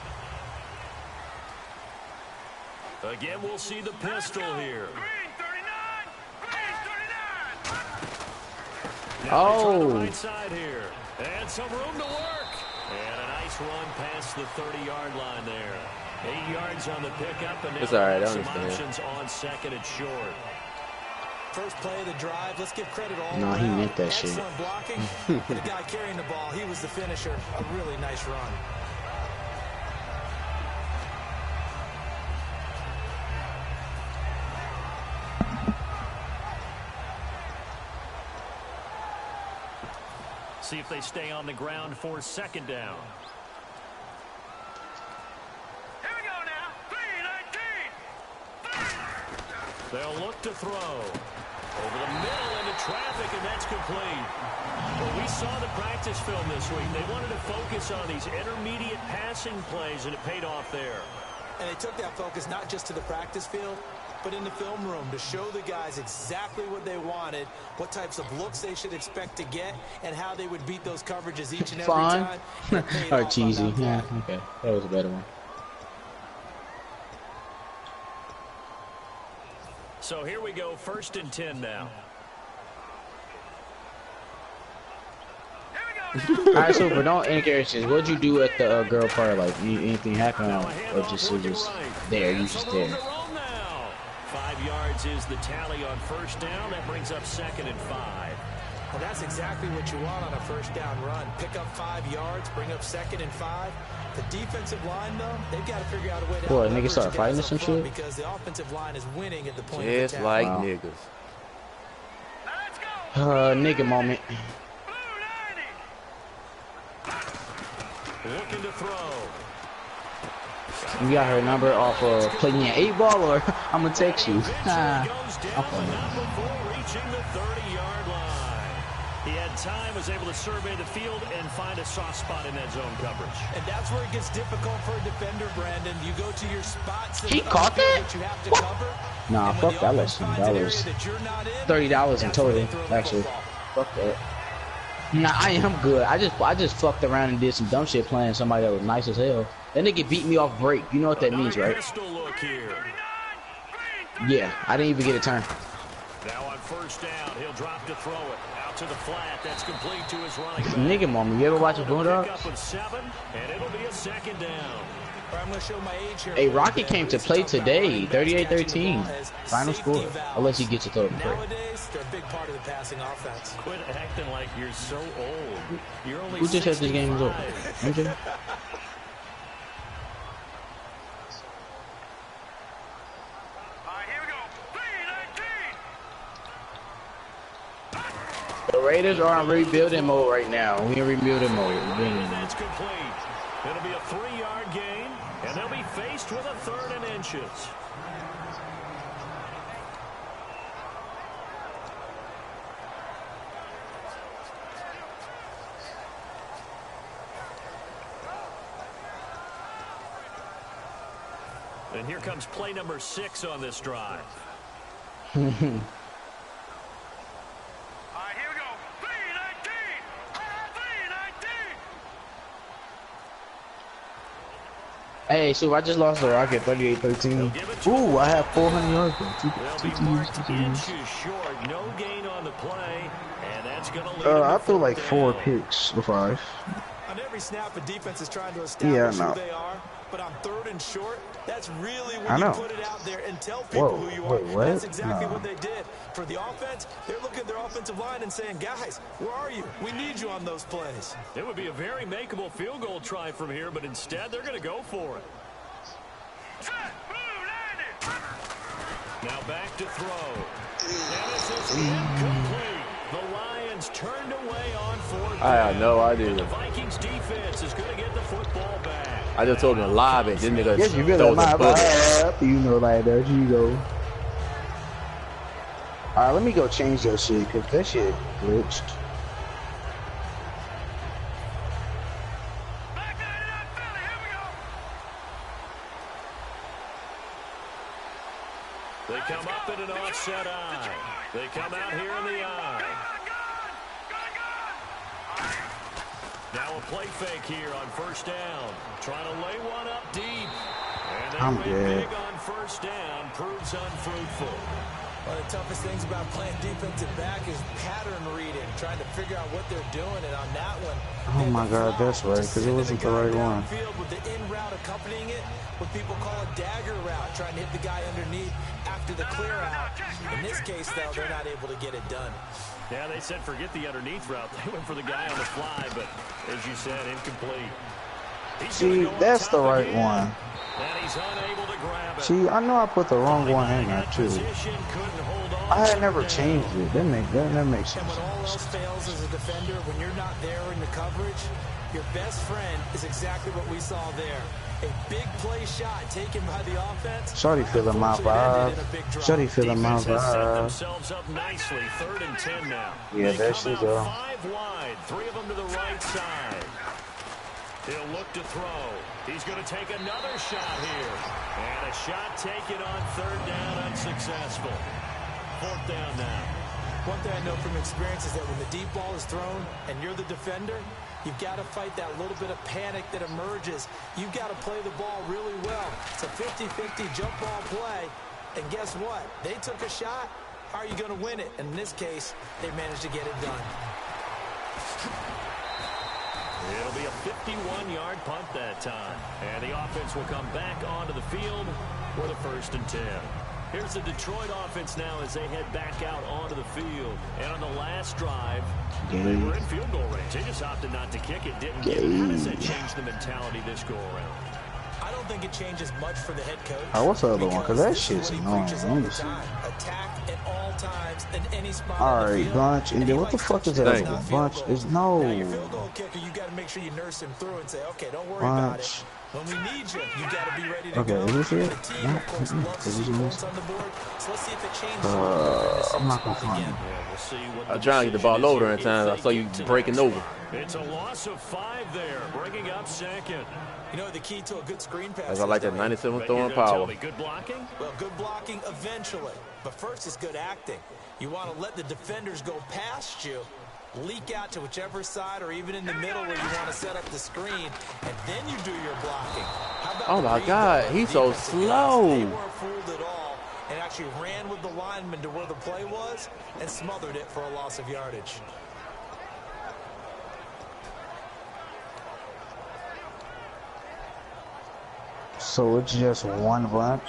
Again, we'll see the pistol here. Oh. Right side here. And some room to work. And a nice run past the 30-yard line there. 8 yards on the pickup. And it's all right. I some understand. options on 2nd and short. First play of the drive. Let's give credit all No, he around. meant that shit. Excellent blocking. The guy carrying the ball, he was the finisher. A really nice run. See if they stay on the ground for 2nd down. Here we go now. 3-19. They'll look to throw. Over the middle into traffic, and that's complete. Well, we saw the practice film this week. They wanted to focus on these intermediate passing plays, and it paid off there. And they took that focus not just to the practice field, but in the film room to show the guys exactly what they wanted, what types of looks they should expect to get, and how they would beat those coverages each and every time. Or cheesy. Yeah, okay. That was a better one. So here we go, 1st and 10 now. All right, Super, don't encourage this. What'd you do at the girl party? Like, anything happen, or just it was there? You just there. 5 yards is the tally on 1st down. That brings up 2nd and 5. And that's exactly what you want on a first down run. Pick up 5 yards, bring up 2nd and 5. The defensive line, though, they've got to figure out a way to Boy, niggas start fighting some shit. Because the offensive line is winning at the point of Just attack. like Wow. niggas. Nigga moment. Looking to throw. You got her number off of playing 8 ball, or I'm gonna text you. Goes down, but not before reaching the 30-yard line. He had time, was able to survey the field and find a soft spot in that zone coverage. And that's where it gets difficult for a defender, Brandon. You go to your spots. He caught that? You have to cover. Nah, And fuck when that the lesson. offense That finds an was area that you're not in, $30 in that's where they total, throw the actually. football. Fuck that. Nah, I am good. I just fucked around and did some dumb shit playing somebody that was nice as hell. That nigga beat me off break. You know what that means, right? Pistol look here. Yeah, I didn't even get a turn. Now on first down, he'll drop to throw it. Out to the flat. That's complete to his running back. Nigga moment. You ever watch a Pick Boondocks? up with 7, and it'll be a 2nd down. I'm gonna show my age here. Hey, Rocky came to play today. 38-13. Final score. Unless he gets a throw break. Nowadays, they're a big part of the passing offense. Quit acting like you're so old. You're only Who just said this game was over? 65. MJ? The Raiders are in rebuilding mode right now. We in rebuilding mode. And that's complete. It'll be a 3-yard gain, and they'll be faced with a 3rd and inches. And here comes play number 6 on this drive. Hey, so I just lost the Rocket 38-13. Ooh, I have 400 yards. They'll be marked inches short. No gain on the play, and that's going to lead them I to threw like 4th 4 down. picks or 5. On every snap, a defense is trying to establish Yeah, I know. who they are. But on 3rd and short, that's really I when you know. put it out there and tell people Whoa, who you are. wait, what? That's exactly No. what they did. For the offense, they're looking at their offensive line and saying, guys, where are you? We need you on those plays. It would be a very makeable field goal try from here, but instead they're going to go for it. Now back to throw. And this is incomplete. The Lions turned away on 4th I had down. no idea. The Vikings defense is going to get the football back. I just told him to live it. This nigga Yes, you really throws my a bullet. vibe. You know, like, there you go. Alright, let me go change that shit, because that shit glitched. They come up in an offset eye. They come out here in the eye. Now a play fake here on first down. Trying to lay one up deep. And they I'm went dead. big on first down. Proves unfruitful. One of the toughest things about playing defensive back is pattern reading, trying to figure out what they're doing. And on that one, Oh my God, that's right, because it wasn't the right one. Field with the in route accompanying it, what people call a dagger route, trying to hit the guy underneath after the clear out. In this case, though, they're not able to get it done. Yeah, they said forget the underneath route. They went for the guy on the fly, but as you said, incomplete. He's See, gonna go that's on the top right again, one. And he's unable to grab it. See, I know I put the wrong one in there, too. Position, couldn't hold on. I had never changed it. That makes And when all else sense. fails as a defender, when you're not there in the coverage, your best friend is exactly what we saw there. A big play shot taken by the offense. Shorty feeling my Unfortunately, it ended vibe. in a big drop. Shorty feeling my Defense has set vibe. themselves up nicely. 3rd and 10 now. Yeah, They there come she out go. 5 wide. 3 of them to the right side. He'll look to throw. He's going to take another shot here. And a shot taken on 3rd down, unsuccessful. 4th down now. One thing I know from experience is that when the deep ball is thrown and you're the defender, you've got to fight that little bit of panic that emerges. You've got to play the ball really well. It's a 50-50 jump ball play. And guess what? They took a shot. How are you going to win it? And in this case, they managed to get it done. It'll be a 51-yard punt that time. And the offense will come back onto the field for the 1st and 10. Here's the Detroit offense now as they head back out onto the field. And on the last drive, they were in field goal range. They just opted not to kick it, didn't get it. How does that change the mentality this go around? I don't think it changes much for the head coach. Oh, what's the other one? Because that shit's annoying. Attack at all times in any spot. All right, bunch. And then what the fuck is that? Bunch is no. Now, your field goal kicker, you got to make sure you nurse him through and say, okay, don't worry about it. When we need you, you got to be ready to go. Okay, is this it? The team, of course, loves to see points on the board. So let's see if it changes. I'm not gonna find it. I'm trying to get the ball over there in time. I saw you breaking over. It's a loss of 5 there, bringing up second. You know, the key to a good screen pass. As I like that 97 throwing power. Good blocking? Well, good blocking eventually. But first is good acting. You want to let the defenders go past you, leak out to whichever side or even in the middle where you want to set up the screen, and then you do your blocking. How about oh my God, he's so slow. They weren't fooled at all and actually ran with the lineman to where the play was and smothered it for a loss of yardage. So it's just one bunch.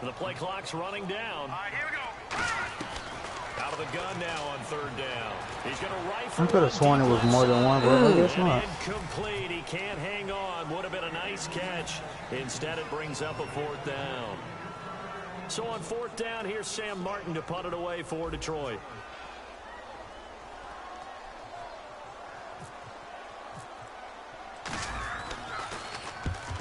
The play clock's running down. All right, here we go. Out of the gun now on 3rd down. He's going to rifle. I could have sworn it was more than one, but I guess not. Incomplete. He can't hang on. Would have been a nice catch. Instead, it brings up a 4th down. So on 4th down, here's Sam Martin to punt it away for Detroit.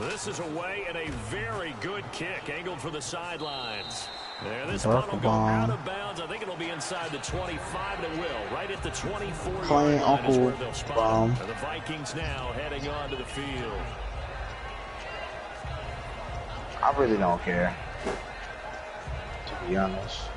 This is away and a very good kick, angled for the sidelines. There, this punt will go out of bounds. I think it'll be inside the 25, and it will. Right at the 24-yard line is where they'll spot it. The Vikings now heading on to the field. I really don't care, to be honest.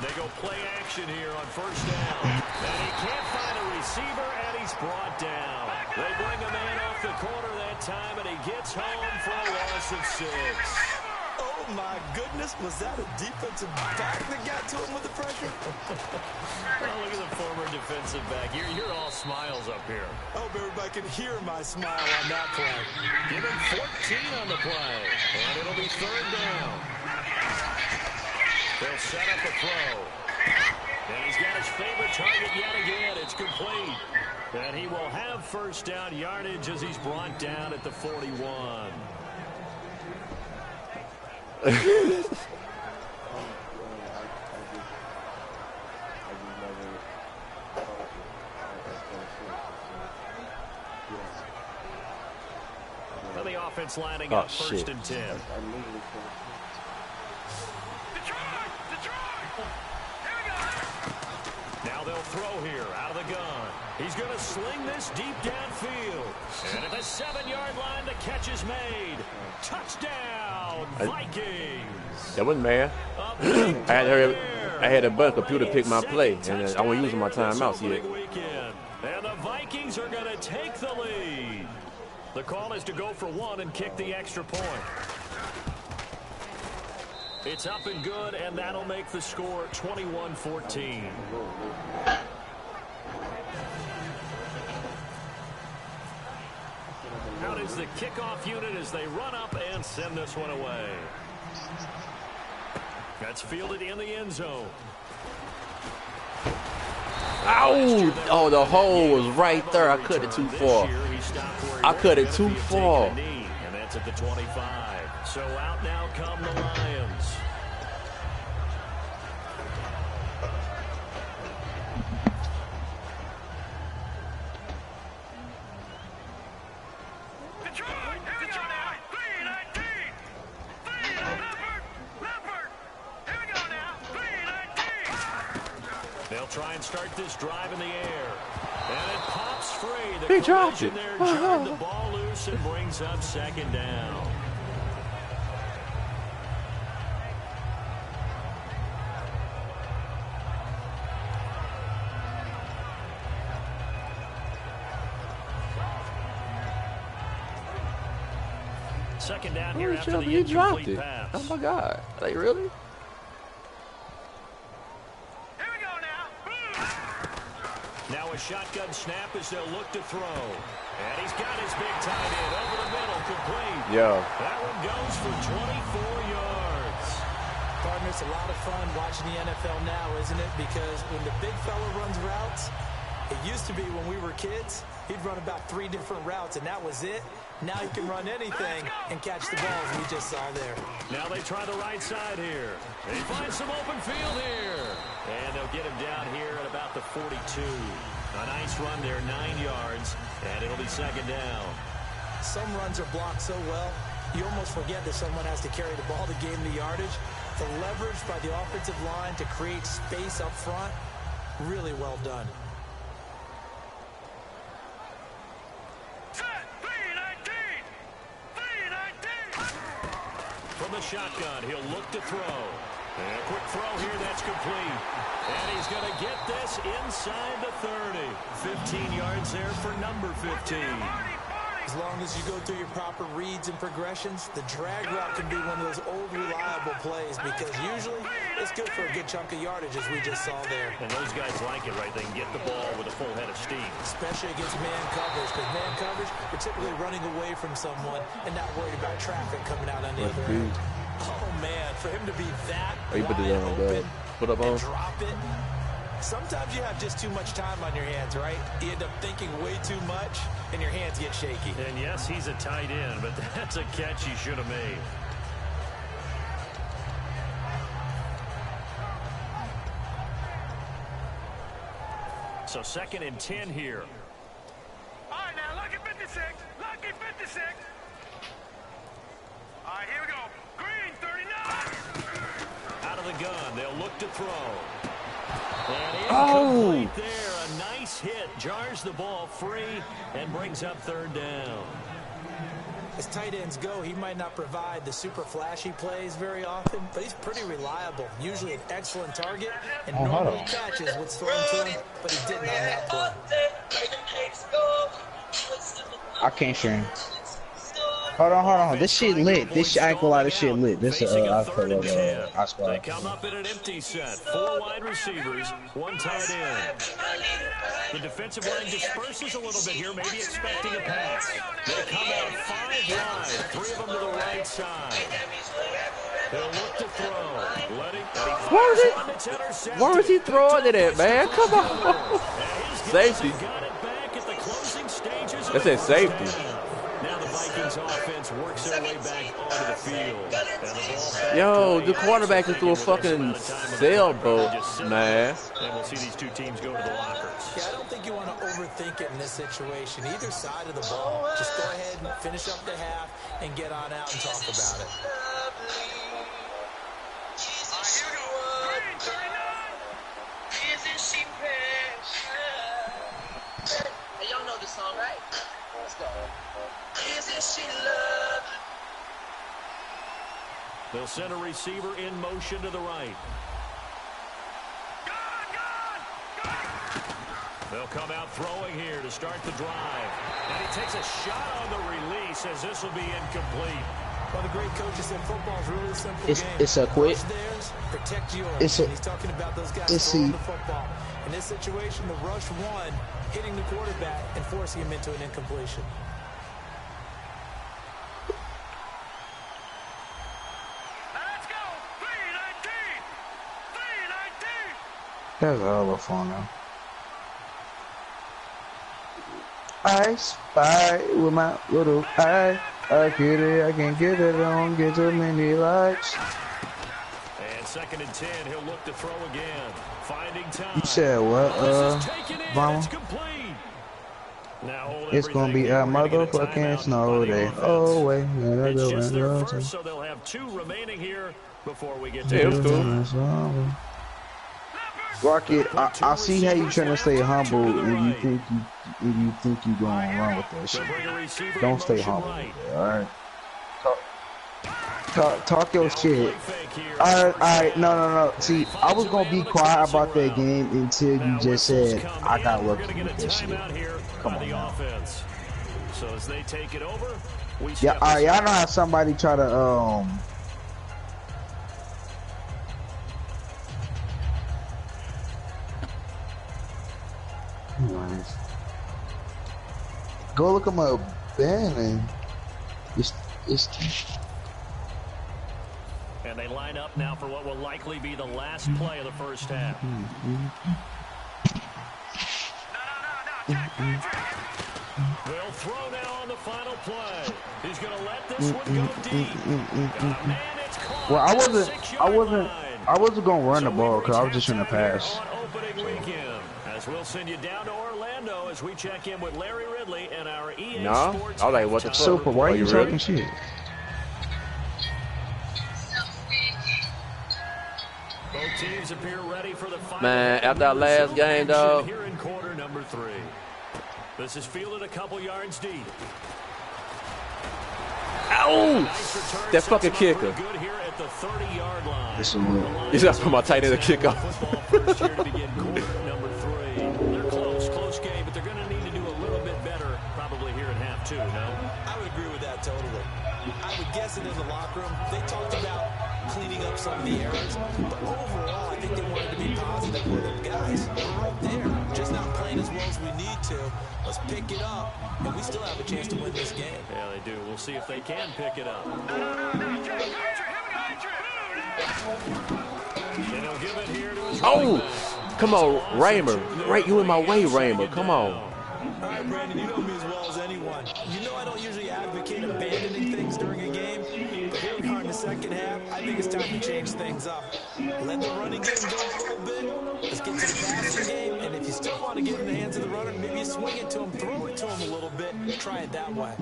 They go play action here on 1st down. And he can't find a receiver, and he's brought down. They bring a man off the corner that time, and he gets home for a loss of 6. Oh, my goodness. Was that a defensive back that got to him with the pressure? Well, look at the former defensive back. You're all smiles up here. I hope everybody can hear my smile on that play. Give him 14 on the play, and it'll be 3rd down. They'll set up a throw. And he's got his favorite target yet again. It's complete. And he will have 1st down yardage as he's brought down at the 41. And the offense lining up 1st and 10. Now they'll throw here out of the gun. He's going to sling this deep downfield. And at the 7-yard line, the catch is made. Touchdown, Vikings. That wasn't bad. I had a button computer pick my play, and I wasn't using my timeouts yet. And the Vikings are going to take the lead. The call is to go for 1 and kick the extra point. It's up and good, and that'll make the score 21-14. Out is the kickoff unit as they run up and send this one away. That's fielded in the end zone. Ow! Oh, the hole was right there. I cut it too far. I cut it too far. And that's at the 25. So out now come the Lions. They'll try and start this drive in the air. And it pops free. The He dropped collision it. there jarred the ball loose and brings up second down. Second down here after the He dropped incomplete it. pass. Oh my God. Like, really? Here we go now a shotgun snap as they'll look to throw. And he's got his big tight end over the middle, complete. Yeah. That one goes for 24 yards. Partner, it's a lot of fun watching the NFL now, isn't it? Because when the big fella runs routes, it used to be when we were kids, he'd run about 3 different routes, and that was it. Now he can run anything and catch the balls we just saw there. Now they try the right side here. They find some open field here. And they'll get him down here at about the 42. A nice run there, 9 yards, and it'll be second down. Some runs are blocked so well, you almost forget that someone has to carry the ball to gain the yardage. The leverage by the offensive line to create space up front, really well done. From the shotgun, he'll look to throw. And a quick throw here, that's complete. And he's going to get this inside the 30. 15 yards there for number 15. As long as you go through your proper reads and progressions, the drag route can be one of those old reliable plays because usually it's good for a good chunk of yardage as we just saw there. And those guys like it, right? They can get the ball with a full head of steam. Especially against man coverage, because man coverage, you're typically running away from someone and not worried about traffic coming out on the other end. Oh, man, for him to be that wide open and drop it. Sometimes you have just too much time on your hands, right? You end up thinking way too much, and your hands get shaky. And yes, he's a tight end, but that's a catch he should have made. So 2nd and 10 here. All right, now, lucky 56. Lucky 56. All right, here we go. Green, 39. Out of the gun, they'll look to throw. Oh! Incomplete there. A nice hit. Jars the ball free and brings up 3rd down. As tight ends go, he might not provide the super flashy plays very often, but he's pretty reliable. Usually an excellent target, and normally catches what's thrown to him, but he didn't on that play. I can't stream. Hold on. This shit lit. This shit, I ain't gonna lie, this shit lit. This I They come up in an empty set. 4 wide receivers, 1 tight end. The defensive line disperses a little bit here, maybe expecting a pass. They come out 5 wide, 3 of them to the right side. They'll look to throw. Where was he throwing it at, man? Come on. Safety. That said safety. Now the Vikings offense works their way back onto the field. Yo, the quarterback is through a fucking sailboat, man. And we'll see these 2 teams go to the lockers. Yeah, I don't think you want to overthink it in this situation. Either side of the ball, just go ahead and finish up the half and get on out and talk about it. Y'all know this song, right? Let's go. Isn't she love? They'll send a receiver in motion to the right. They'll come out throwing here to start the drive. And he takes a shot on the release as this will be incomplete. Well, the great coaches said football is really a simple game. It's a quit. Rush theirs, protect yours. It's a, and he's talking about those guys throwing the football. In this situation, the rush one, hitting the quarterback and forcing him into an incompletion. Let's go. 319. 319. That's a hell of fun now. I spy with my little eye. I get it, I can get it, I don't get too many likes. And 2nd and 10, he'll look to throw again. Finding time. You said what, Mama? It's gonna be a motherfucking snow day. Oh, wait. It's just their first, so they'll have 2 remaining here before we get to it was cool. Rocket, I see how you trying to stay humble and you think you gonna run with that shit. Don't stay humble with that, alright? Talk your shit. Alright, no. See, I was gonna be quiet about that game until you just said I got work to do with that shit. Come on now. So as they take it over, yeah, alright, y'all know how somebody try to Nice. Go look at my band and it's and they line up now for what will likely be the last play of the first half. They'll throw now on the final play. He's going to let this one go deep. Man, it's caught. Well, I wasn't gonna run the ball because I was just trying to pass. As we'll send you down to Orlando as we check in with Larry Ridley and our EA Sports. I was like, what the fuck? Super, why are you talking shit? Both teams appear ready for the final. Man, after our last game, though. Here in quarter number 3. This is fielded a couple yards deep. Ow! That fucking kicker. Good here at the 30-yard line. He's not put my tight end to kick off. First here to begin quarter number 3. They're close game, but they're going to need to do a little bit better probably here in half 2, no? I would agree with that totally. I would guess it in the locker room. They talked about cleaning up some of the errors, but overall, I think they wanted to be positive with them. Guys, we're right there. Just not playing as well as we need to. Let's pick it up, and we still have a chance to win this game. Yeah, they do. We'll see if they can pick it up. No, Jake, And he'll give it here to his come on, Raymer. Right, you in my way, Raymer. Come on. All right, Brandon, you know me as well as anyone. You know I don't usually advocate abandoning things during a game, but here we are in the second half. I think it's time to change things up. Let the running game go a little bit. Let's get to the passing game, and if you still want to get in the hands of the runner, maybe you swing it to him, throw it to him a little bit, try it that way.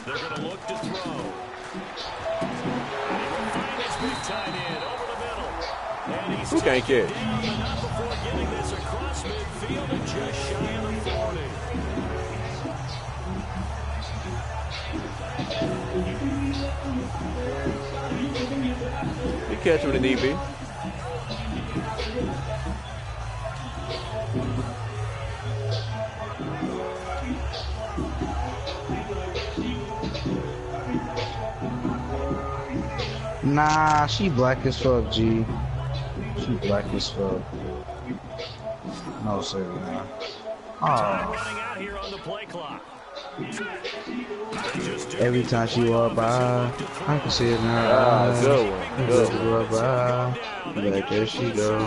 They're going to look to throw. Big tight end over the middle. And he's who can't catch? Not before getting this across midfield and just shy of the 40. He catch with an EB. Nah, she black as fuck, G. She black as fuck. No, sir, nah. Running out here on the play clock. Every time she walk by, I can see it in her eyes. Good one. Good one. Walk by, like there she go.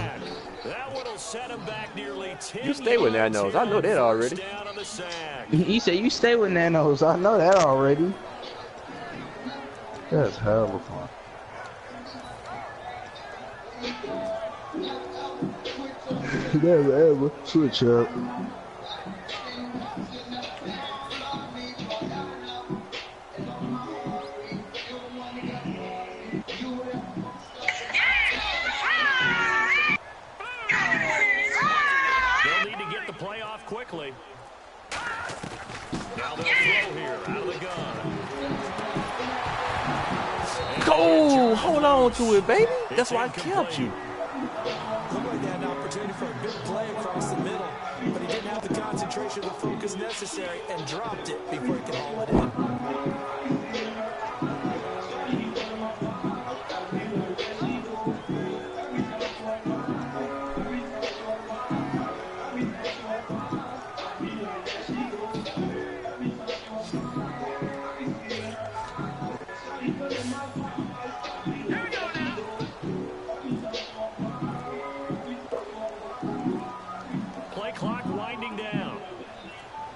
That one will set him back nearly 10 You stay with Nanos. I know that already. down on the sack. He said you stay with Nanos. I know that already. That's hell of fun. Never ever switch up. They'll need to get the play off quickly. Now they'll throw here out of the gun. Go! Hold on to it, baby. That's why I kept you. Looked like they had an opportunity for a big play across the middle, but he didn't have the concentration or the focus necessary and dropped it before he could haul it in. Play clock winding down.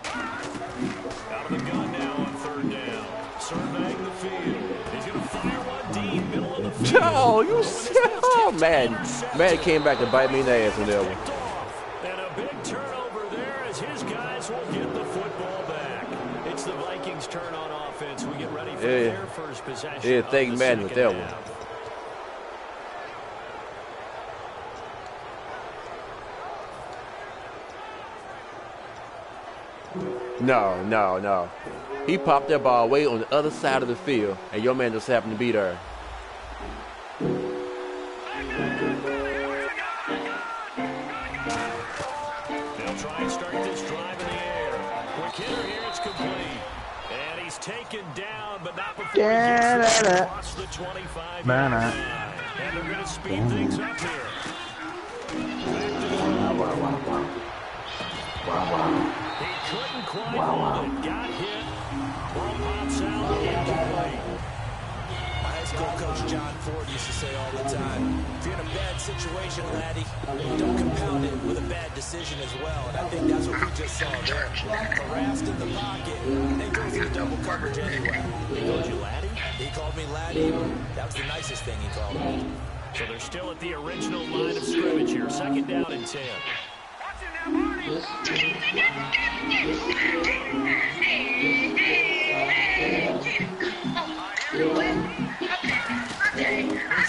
Out of the gun now on 3rd down. Surveying the field. He's going to fire one deep, middle of the field. Oh, you oh, man. Man came back to bite me in the ass on that one. And a big turnover there as his guys will get the football back. It's the Vikings' turn on offense. We get ready for their first finish possession. Yeah, thank man with that one. No. He popped that ball way on the other side of the field, and your man just happened to be there. They'll try and start this drive in the air. Quick hitter here, it's complete. And he's taken down, but not before he gets across the 25 yard line. And they're going to speed things up here. He couldn't quite hold it. Got hit. Ball pops out. Incomplete. My high school coach John Ford used to say all the time, if you're in a bad situation, laddie, don't compound it with a bad decision as well. And I think that's what we just saw there. Harassed in the pocket, and they go through double coverage anyway. He called you laddie? He called me laddie. That was the nicest thing he called me. So they're still at the original line of scrimmage here. 2nd down and 10. Here's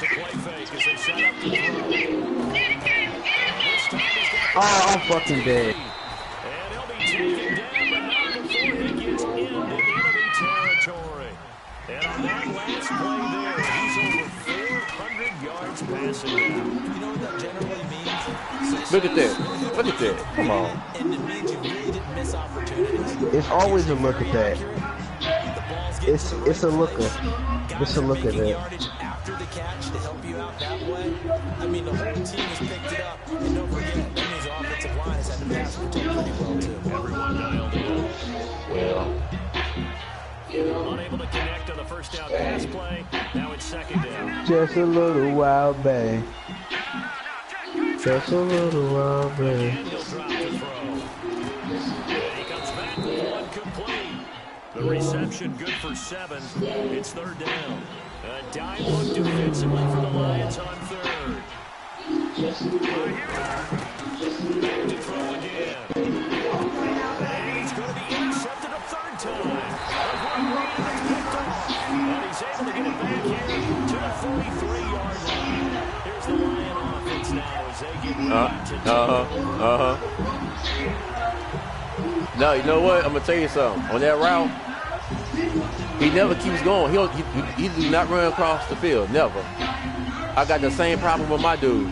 a play fake as they set up the throw. Oh, I'm fucking dead. And he'll be taken down, but not before he gets into enemy territory. And on that last play there, he's over 400 yards passing now. You know what that generally means? Look at that. Come on. And it means you really didn't miss opportunities. It's always a look at that. It's a looker. It's a look at that. Yardage after the catch to help you out that way. I mean, the whole team has picked it up. And don't forget, that means the offensive line has had to pass protect pretty well, too. Everyone dialed in. Unable to connect on the first down pass play. Now it's 2nd down. Just a little while back. Just a little while back. And he'll drop the throw. And he comes back with one complete. The reception good for 7. It's 3rd down. A dime look defensively for the Lions on 3rd. Back to throw again. And he's going to be intercepted a 3rd time. And he's able to get it back here to the 43-yard line. Here's the Lion offense now as they get ready to No, you know what? I'm gonna tell you something. On that route, he never keeps going. He do not run across the field. Never. I got the same problem with my dude.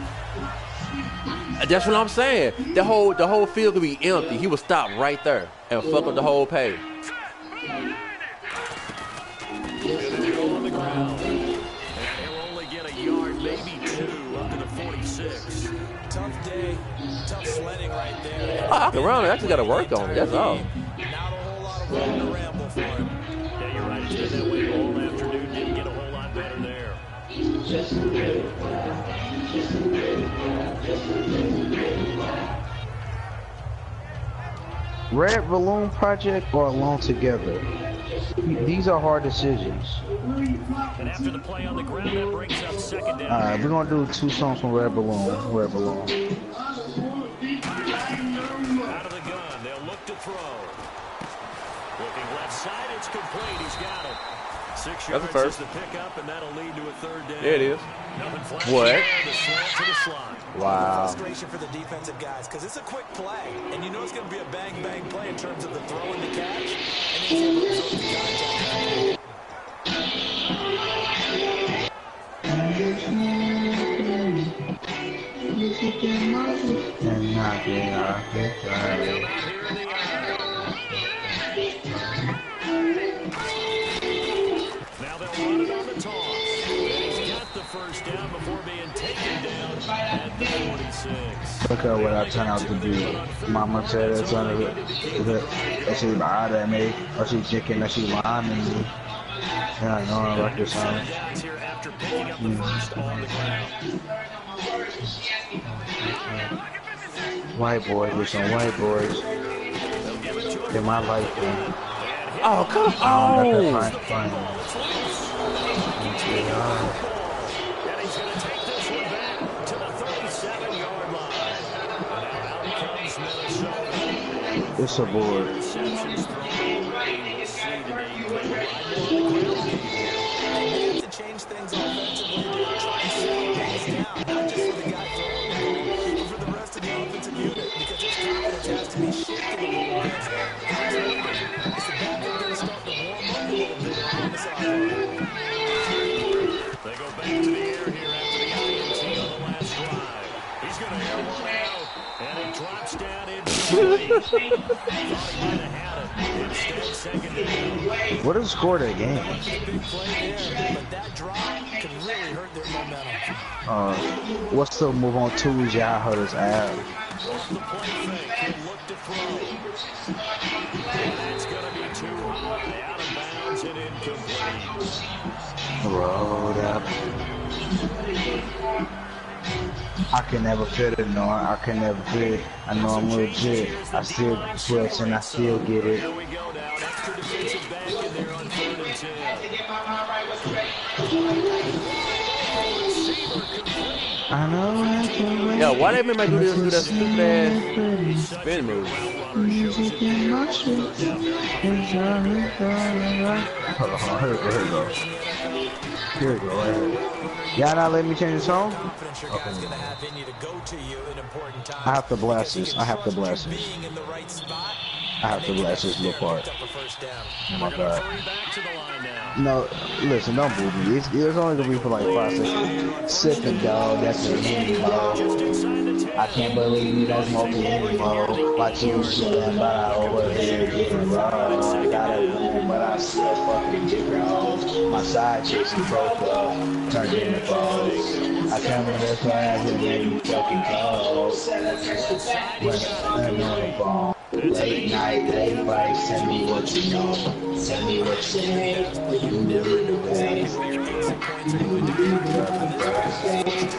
That's what I'm saying. The whole field could be empty. He would stop right there and fuck up the whole pay. on the ground. And he'll only get a yard, maybe 2, up to the 46. Tough day, tough sledding right there. I can run it. I just got to work on it. That's all. Not a whole lot of room to ramble for him. Yeah, you're right. It's been that way all afternoon. Didn't get a whole lot better there. Red Balloon Project or Alone Together? These are hard decisions. And after the play on the ground, that brings up 2nd down. Alright, we're gonna do 2 songs from Red Balloon. Red Balloon. Out of the gun, they'll look to throw. Looking left side, it's complete. He's got it. 6 yards is the pickup, and that'll lead to a 3rd down. There it is. What? The slant to the slot. Wow. Frustration for the defensive guys because it's a quick play, and you know it's going to be a bang-bang play in terms of the throw and the catch. And he's able to absorb the contact. And not being our Now they'll run it on the toss. And he's got the 1st down before being taken down at the 46. Look at what I turn out to be. Mama said that's on it. That she lied at me, or she thinking that she lying to me. Yeah, I know I like this song. Downs here after picking up the 1st on the ground. White boys with some white boys. In my life, man. Oh, come on! And he's going to take this one back to the 37-yard line. Now out comes Minnesota. It's a board. Receptions thrown. We'll see today. going to air one out. And it drops down incomplete. Thought he might have had it. Instead, second down. What is the score of that game? Big play there, but that drop could really hurt their momentum. What's the move on Tuesday? I heard his ass. The play fake. He'll look to throw. And it's going to be too high. Out of bounds and incomplete. Rolled up. I can never fit it, no, I can never fit it. I know I'm legit. I still push and I still get it. There we go now. An extra defensive back in there on 3rd and 10. I know I can wait. Yeah, why they make me do that stupid ass spin move? Hold on, here we go. Y'all not letting me change the song? Okay. I have to blast this. I have to blast this. I have to blast this little part. Oh my god. No, listen, don't boo me. It's only gonna be for like 5 seconds. Sipping, dog. That's the ending mode. I can't believe you don't smoke it anymore. My team's chillin', but I over here getting raw. Got a room, but I still fucking different hoes. My side chicks and broke up, turned into balls. I come in this class and made me fucking cold. When I'm on the phone. Late night, late fights, tell me what you know. Tell me what you think. You never do that.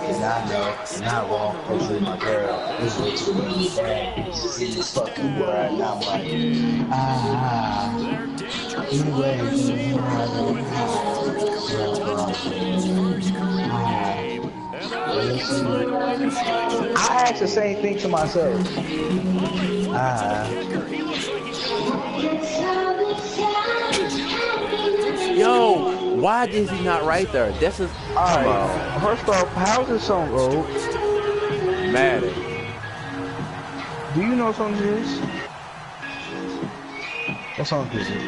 And I know, and I won't close with my girl. This is what you really bad. Bitches in this fucking world, and I'm like, I ask the same thing to myself. Yo, why is he not right there? This is alright. First off, how's this song go? Madden. Do you know what song this is? What song is it?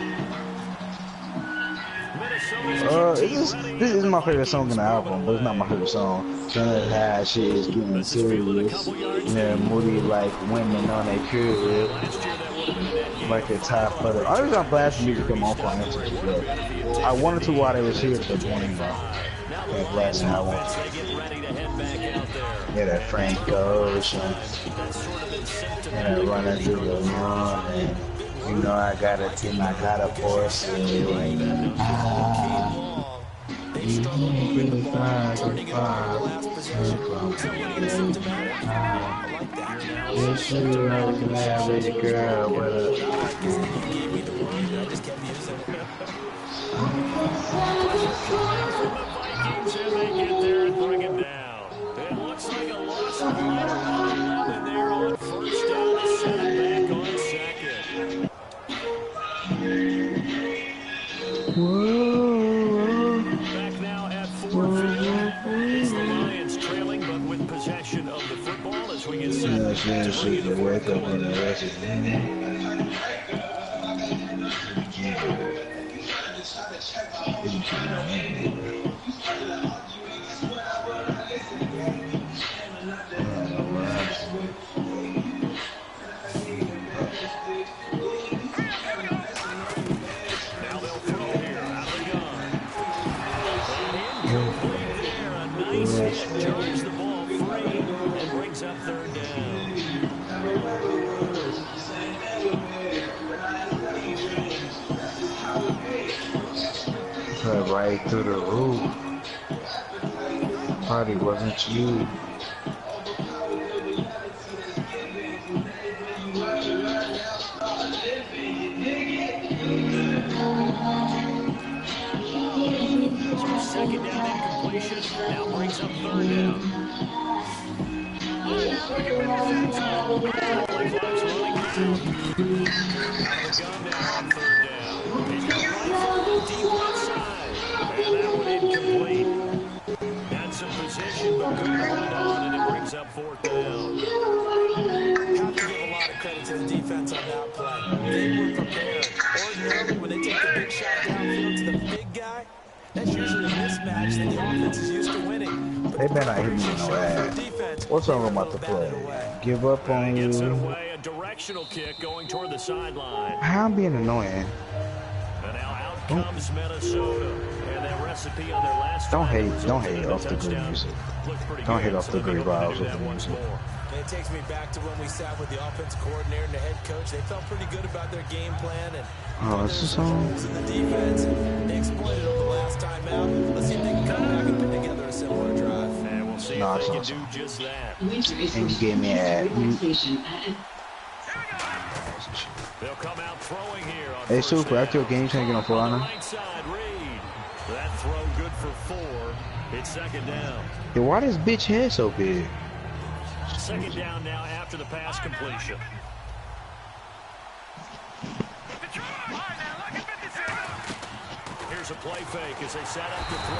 This is my favorite song in the album, but it's not my favorite song. Some of that shit is getting serious. They're moody like women on a period. Like a top for the. I was on blasting music come on for answers. I wanted to while they was here, but morning though. Yeah, blasting I want to. Yeah, that Frank Ocean. And I run into the morning. You know I got a team, I got a force. Back now at 4-4. It's the Lions trailing, but with possession of the football as we get set. Wake up in the rest of Jones the ball free and brings up 3rd down. Cut right through the roof. Probably wasn't you. Second down incompletion. Now brings up 3rd down. Deep outside. And that one incomplete. Had some position, but couldn't hold it on, and it brings up 4th down. Have to give a lot of credit to the defense on that play. They were prepared. Ordinarily, when they take a big shot downfield to the big guy, that's usually a mismatch that the offense is used to winning. They better not hit me with no ass. What's I'm about to play? Give up on Gets it you. away, a directional kick going toward the sideline. How I'm being annoying. And now out comes Minnesota. And that recipe on their last Don't drive hate resulted in a off the good touchdown. music. Looked pretty Don't good, hate off so the they'll be good looking to vibes do of that the once music. more. It takes me back to when we sat with the offensive coordinator and the head coach. They felt pretty good about their game plan and This is some holes in the defense. They exploited them the last time out. Let's see if they can come back and put together a similar drive. And we'll see Nah, if they it's can do just that. and you gave me a They'll come out throwing here on Hey first Super, down. after your game, you can't get on full On the honor. right side, Reed. That throw good for 4. It's second down. Yo, why this bitch head so big? Second down now after the pass completion. Here's a play fake as they set up the throw.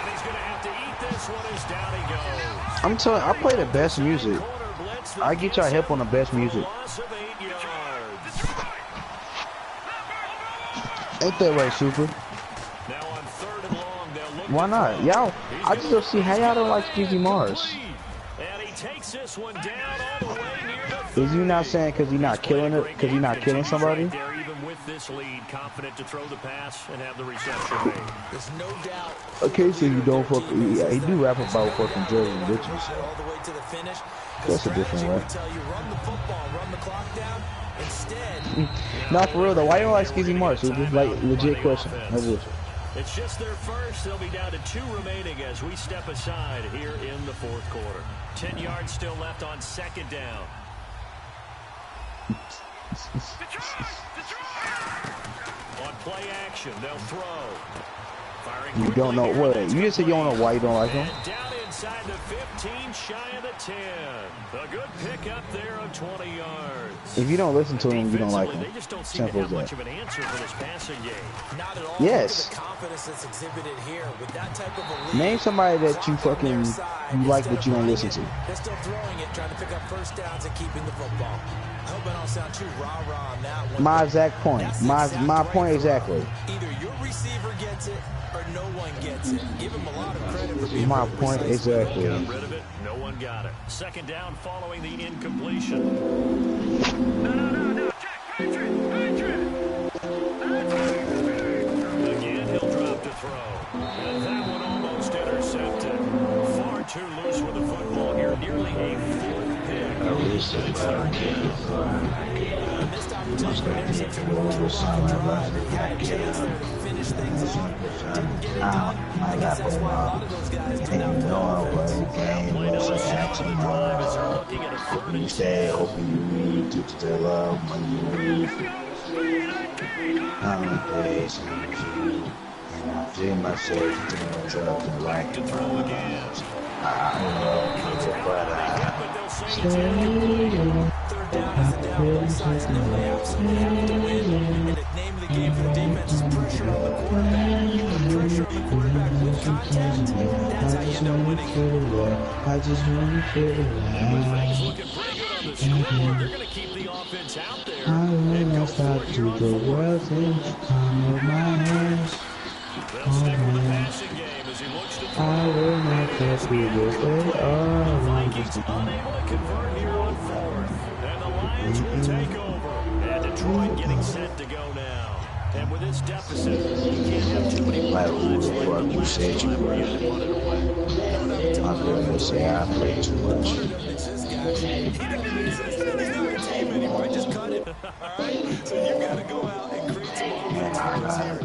And he's going to have to eat this one as down he goes. I'm telling I play the best music. Corner blitz that I get y'all help on the best music. loss of 8 yards. Ain't that right, Super? Now on 3rd and long, they'll look Why to not? throw. Y'all, He's I just don't see how y'all don't like Skizzy Mars. And he takes this one down all the way near the Is you not saying because he's not killing it, because he's not killing somebody? Right there, even with this lead, confident to throw the pass and have the reception made. There's no doubt. Okay, so you don't fuck. He do rap about fucking Jersey and bitches. All the way to the finish. That's a different way. Tell you run the football, run the clock down. Instead, Nah, for real though. Why you don't like Skizzy Mars, Super? Like legit question. That's it. It's just their first. They'll be down to 2 remaining as we step aside here in the 4th quarter. 10 yards still left on 2nd down. On play action, they'll throw. Firing You don't know quickly what? here. You just said you don't know why you don't like him. And down inside the 15, shy of the 10. A good pick up there of 20 yards. If you don't listen to him, you don't like him. They just don't seem to Simple have as much that. of an answer for this passing game. not at all. Yes. Look at the confidence that's exhibited here with that type of a lead. Name somebody that you fucking you like, but you don't listen to. They're still throwing it, trying to pick up first downs and keeping the football. I hope I don't sound too rah-rah on that one. My exact point. My point exactly. Either your receiver gets it or no one gets it. Give him a lot of credit for being My really point precise. exactly. Got rid of it. No one got it. 2nd down following the incompletion. Again, he'll drop to throw. And that one almost intercepted. Far too loose with the football here. Nearly a 4th pick. Missed opportunity for interception to drive. He had a chance there to finish things off. Didn't get it done. I guess that's why a lot of those guys do not play offense. Play no shot on the drive as they're looking at a 3rd and 10. hoping you need to still love when you leave. I'm in place and I feel myself doing something like To throw again. I love you, but But they'll say it's incomplete. 3rd down is a down. Both sides know they absolutely have to win. And the name of the game for the defense is pressure on the quarterback. Pressure on the quarterback with contact. That's how you end up winning. I just want to feel Things looking pretty good on the scoreboard. They're going to keep the offense out there. I And will go not stop for it to here on the 4th. world in the palm of my hands. They'll stick with the passing game as he looks to I throw. will not pass you this way. The Oh, Vikings unable to convert here on 4th. And the Lions will take over. And Detroit getting set to go now. And with this deficit, you can't have too many Like, who drives the like fuck the you last said you time where were? you had to run it away. my girl will say I play too much. He doesn't exist, guys. He doesn't exist. He's not a team anymore. I just cut him. All right? So you got to go out and create some offense for us here.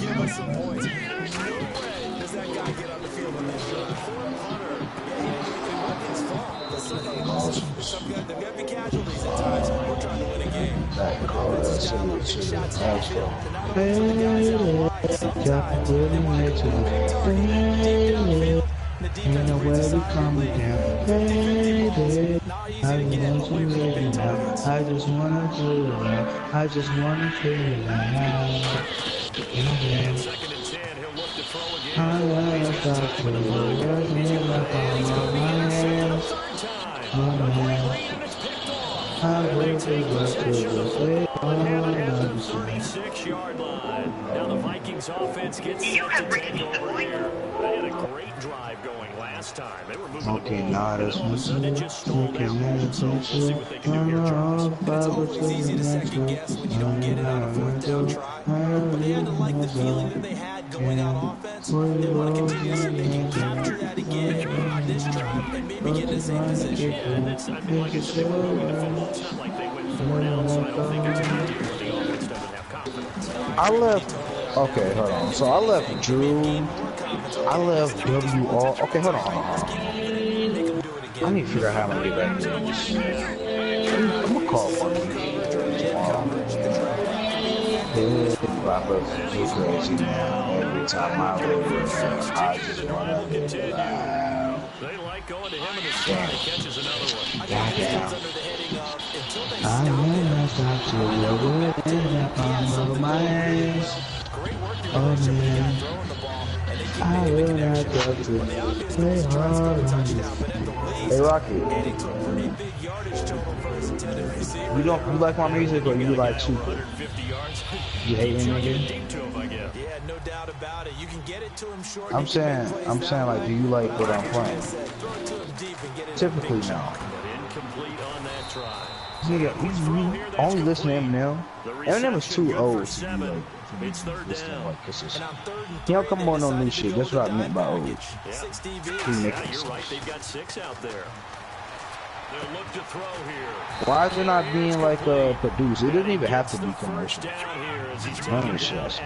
Give us some points. No way does that guy get on the field on this drive. Fourth punter. Yeah, it wasn't his fault. Listen, hey, listen. There's got to be casualties at times. We're trying to win a game. Offense is down on 6 shots downfield. And not only are the guys out wide, sometimes they want to big target deep downfield. The defense brings us out of the league. Not easy to get away from the big targets. I just wanna feel it. I just wanna feel it. 2nd and 10, he'll look to throw again. I wanna stop to the world in the And he's palm going to of be my intercepted a hands. 3rd time. A great lead and it's picked off. I will take us to the way. Allen had it at the 36-yard line. Now the Vikings offense gets set to take over here. They had a great drive going last time. They were moving the ball, and all of a sudden it just stalled out. So we'll see what they can do here, Charles. And it's always easy to second guess when you don't get it on a fourth down try. But they had to like the feeling that they had going on offense. They want to continue to see if they can capture that again on this drive and maybe get in the same position. Yeah, and that's, I mean, like I said, they were moving the football. It's not like they went 4 down, so I don't think it's a big deal when the offense doesn't have confidence. I left. Okay, hold on. So I left Drew. I left WR. Okay, hold on. I need to figure out how I'm gonna get back to this. I'm gonna call one tomorrow. My brother's so crazy, man. Every time I leave, I just wanna get loud. They like going to him in the slot. He catches another one. Goddamn. I never stop to look at the palm of my hands. Oh man, I will not talk to play hard on you. Hey Rocky, you like my music or you like Super? You hate him, nigga? Yeah, no doubt about it. You can get it to him short. I'm saying like, do you like what I'm playing? Typically, no. Incomplete on that try. Nigga, you only listen to Eminem. Eminem is too old to be like. It's third down. He don't come on no new shit. That's what I meant by old. Yeah, you're right. They've got 6 out there. They'll look to throw here. Why is it not being like produced? It doesn't even have to be commercial. Running shit.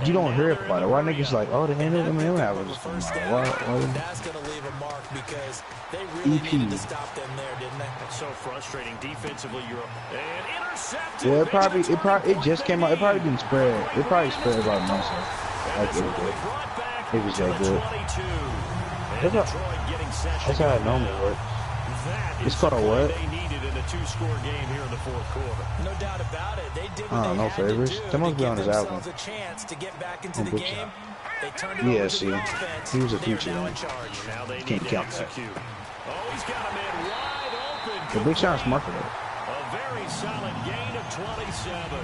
You don't hear about it. Why niggas like, oh, the end of the mail album is coming out. That's gonna leave a mark because they really needed to stop them there, didn't they? That's so frustrating defensively. You're and intercepted. Yeah, it just came out. It probably didn't spread. It probably spread about a month. Like it was that good. That's how it normally works. It's called a what? They needed in a 2-score game here in the 4th quarter. No doubt about it. They did what they no had favors. to do That must to be on give his album. themselves a chance to get back into the game. They turned it Yeah, over to see, the offense. he was a They're future. now in charge. Now they need Can't to count that. execute. Oh, he's got a man wide open. The Big Sean's smart for that. A very solid gain of 27.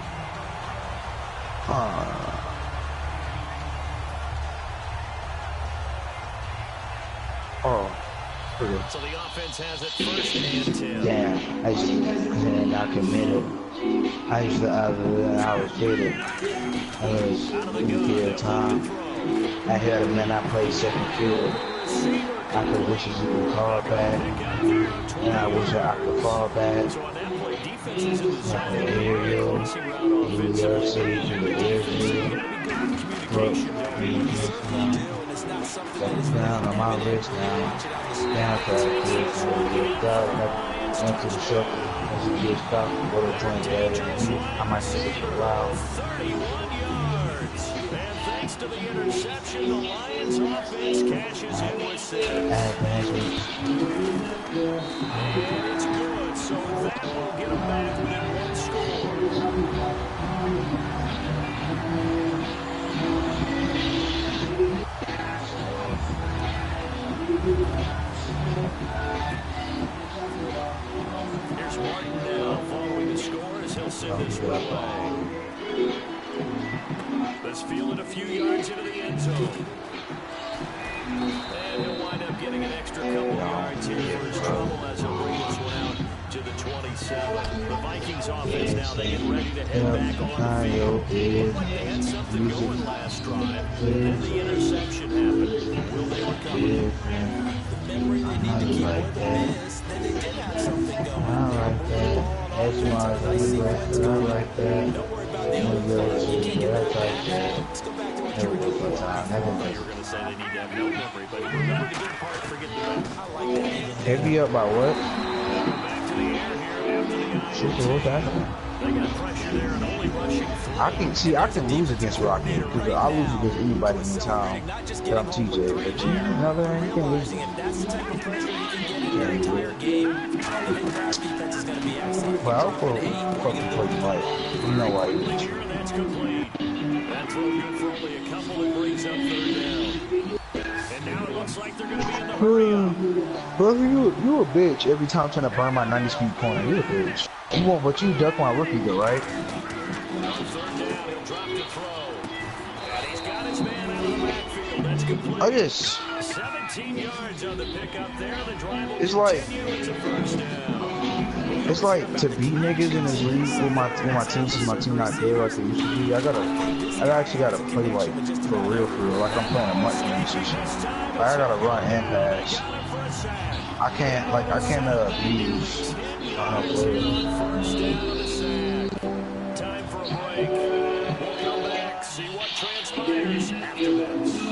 So the offense has it first and 10. Damn, I used to not committed. I was bitter. I was in the field time. I had a man I played second field. I could wish you could call back. And I wish I could fall back. So on that play, defenses in the zone. Aerial, down on my wrist now. Down practice, get out into the shuffle. As it gets stopped, go to 20 days. I might sit for a while. 31 yards. And thanks to the interception, the Lions offense cashes in with 6. And it's good. So that will get them back within 1 score. Here's Martin now following the score as he'll send this one away. Let's field it a few yards into the end zone. And he'll wind up getting an extra couple yards here for his trouble as he'll bring this one out to the 27. The Vikings offense now, they get ready to head back on the field. It looked like they had something going last drive, and the interception happened. Will they recover? Memory they need to keep with the miss. Then they did have something going. I like that. That's why I like that. Don't worry about the old thoughts. You can't get that back. Let's go back to what you were doing. You were going to say they need to have no memory, but remember the good part, forget the bad. I like that. Heavy up by what? Back to the air here after the Shit, what's happening? They got pressure there and only rushing 3. I can lose against Rocky because I lose against anybody in town. But I'm TJ. But you know that you can lose. That's the type of pressure you can get in your entire game. I don't think Crash defense is going to be excellent. Well, I'll fucking play you right. You know why you lose. That's complete. That throw good for only a couple that brings up 3rd down. And now it looks like they're going to be in the hurry up. Brother, you a bitch every time trying to burn my 90-speed corner. You a bitch. You won't, but you duck my rookie though, right? On third down, he'll drop to throw. And he's got his man out of the backfield. That's complete. I just 17 yards on the pickup there. The drive will it's like continue. It's a first down. it's like to beat niggas in this league with my team since my team not good like they used to be. I actually gotta play like for real, like I'm playing a much game shit. Like, I gotta run and pass. I can't abuse Time for a break. We'll come back, see what transpires after this.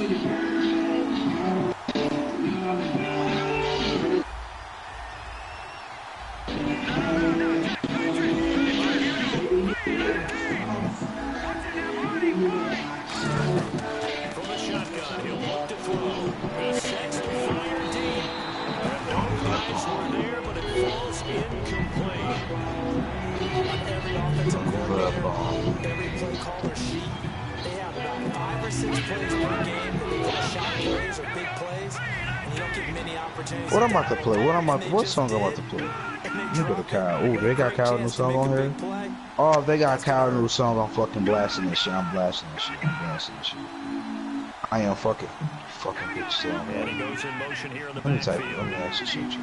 From the shotgun, he'll look to throw. He's set to fire deep. And no cries were there, but it falls incomplete. On every offensive coordinator, every play caller sheet, they have about 5 or 6 plays per game that they call shot plays or big plays, and you don't get many opportunities. What I'm about to play? What song I'm about to play? You go to Kyle. Ooh, they got Kyle new song on here. Oh, if they got Kyle new song, I'm fucking blasting this shit. I'm blasting this shit. I am fucking bitch song. And he goes in motion here in the Let me type it. backfield. Let me actually shoot you.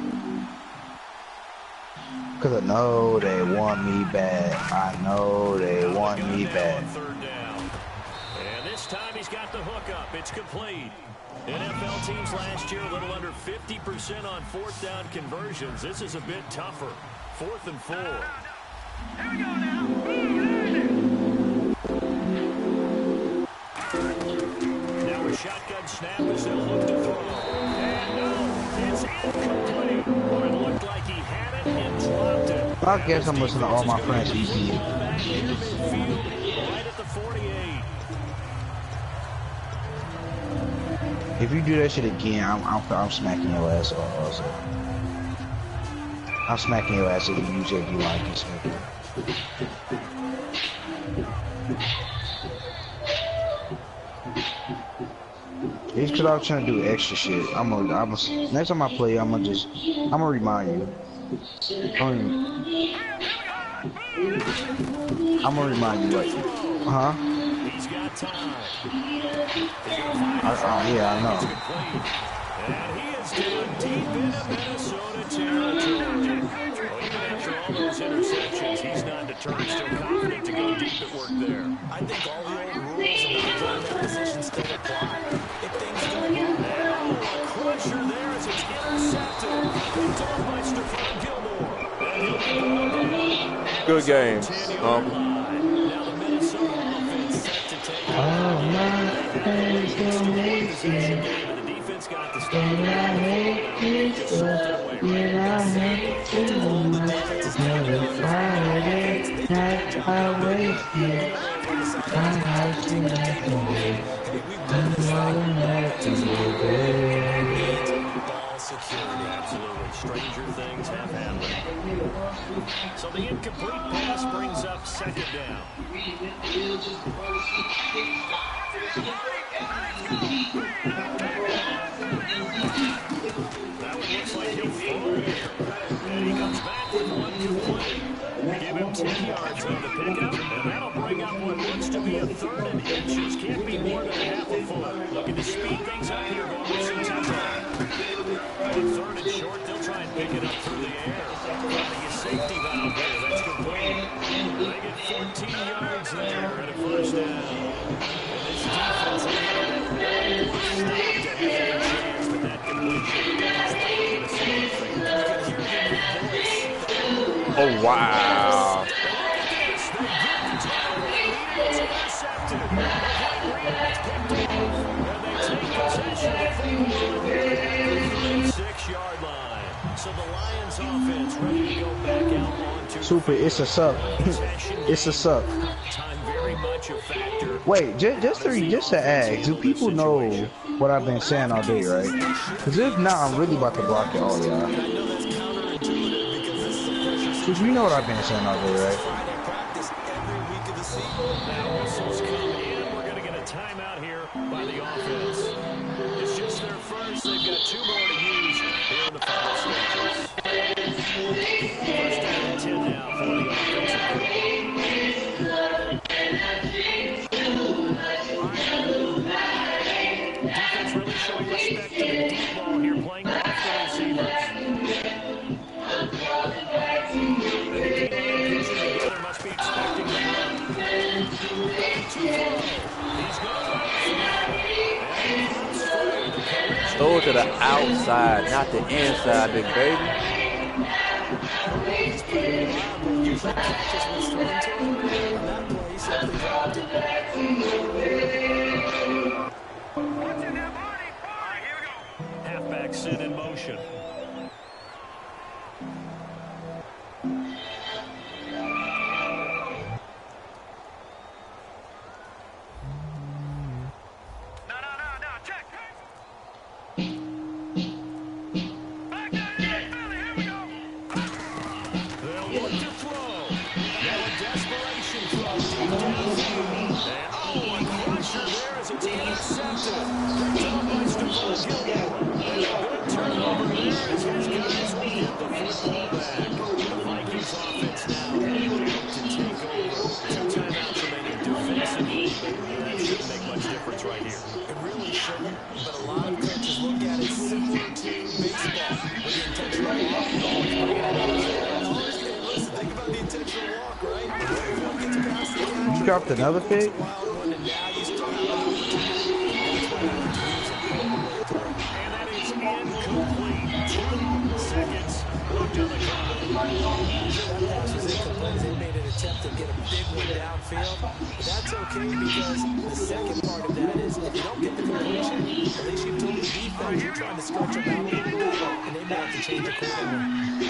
Cause I know they want me bad. I know they want me bad. Third down. And this time he's got the hook up. It's complete. NFL teams last year a little under 50% on fourth down conversions. This is a bit tougher. 4th and 4. Now a shotgun snap as they'll look to throw. And no, it's incomplete. But it looked like he had it and dropped it. I guess I'm listening to all my friends EP. Back into midfield, right at the 48. If you do that shit again, I'm smacking your ass off also. I'm smacking your ass if you use your D-line against me. It's cause I was trying to do extra shit. Next time I play, I'm gonna remind you. I'm gonna remind you, like, huh? He's got time. Yeah, I know. And he is down deep into Minnesota territory. Well, even after all those interceptions, he's not deterred, still confident to go deep at work there. I think all the old rules about playing that position still apply. If things go wrong, A crusher there as it's intercepted. Picked off by Stephon Gilmore. And he'll be brought down. Good game. Now the Minnesota offense set to take Oh, my friends don't make possession it. game, and the defense got the start. And I hate this stuff. And I hate too much. Every Friday night I wasted. I have to let them live. I'm not enough to live. ball security. Absolutely. Stranger things have happened. So the incomplete pass brings up 2nd down. That one looks like he'll throw here. And he comes back with one complete. Give him 10 yards on the pickup, and that'll bring up what looks to be a 3rd and inches. Can't be more than a half a foot. Looking to speed things up here, going with some tempo. On 3rd and short, they'll try and pick it up through the air. Finding a safety valve there, that's complete. They get 14 yards there and a first down. And this defense has had that one more stop to have a chance, but that completion is Oh, wow. So the Lions offense ready to go back out onto Super, it's a suck. It's a suck. time very much a factor. Wait, just to ask, do people know what I've been saying all day, right? Because if not, I'm really about to block it all, y'all. Because you know what I've been saying all day, right? Now whistles come in. We're going to get a timeout here by the offense. It's just their first. They've got 2 more to use here in the final stages. First down and 10 now for the Throw it to the outside, not the inside, big baby. He's playing reliable. Usually catches what's thrown to him. On that play, he simply dropped it. Halfback sit in motion. You dropped another pick? To get a big one downfield, but that's okay because the second part of that is if you don't get the completion, at least you've told the defense you're trying to stretch them out a little bit, and they may have to change accordingly.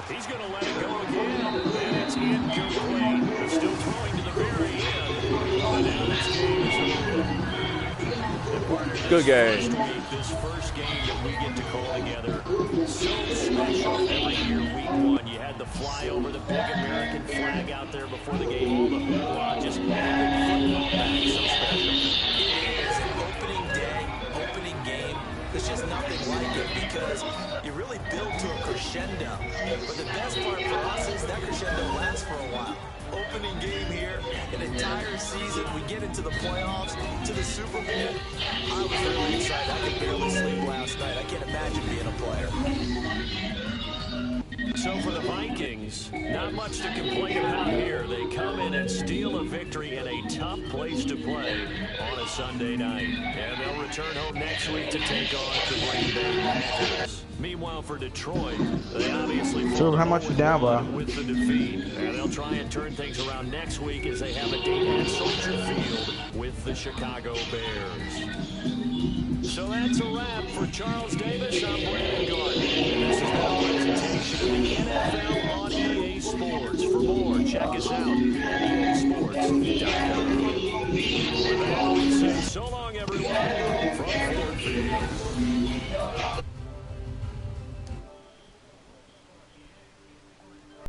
He's going to let it go again, and it's incomplete. Still throwing to the very end. But now this game is over. Good game. This first game that we get to call together, so special. Every year, week one, you had the fly over the big American flag out there before the game. All the hoopla, just having football back. So special. It is an opening day, opening game. There's just nothing like it because you really build to a crescendo. But the best part for us is that crescendo lasts for a while. Opening game here, an entire season, we get into the playoffs, to the Super Bowl. I was really excited. I could barely sleep last night. I can't imagine being a player. So for the Vikings, not much to complain about here. They come in and steal a victory in a tough place to play on a Sunday night. And they'll return home next week to take on the Green Bay Packers. Meanwhile, for Detroit, they obviously So how much you down by? With the defeat. And they'll try and turn things around next week as they have a date at Soldier Field with the Chicago Bears. So that's a wrap for Charles Davis. I'm Brandon Gordon. And this has been a presentation of the NFL on EA Sports. For more, check us out at EASports.com. With that, we say so long, everyone, from Ford Field.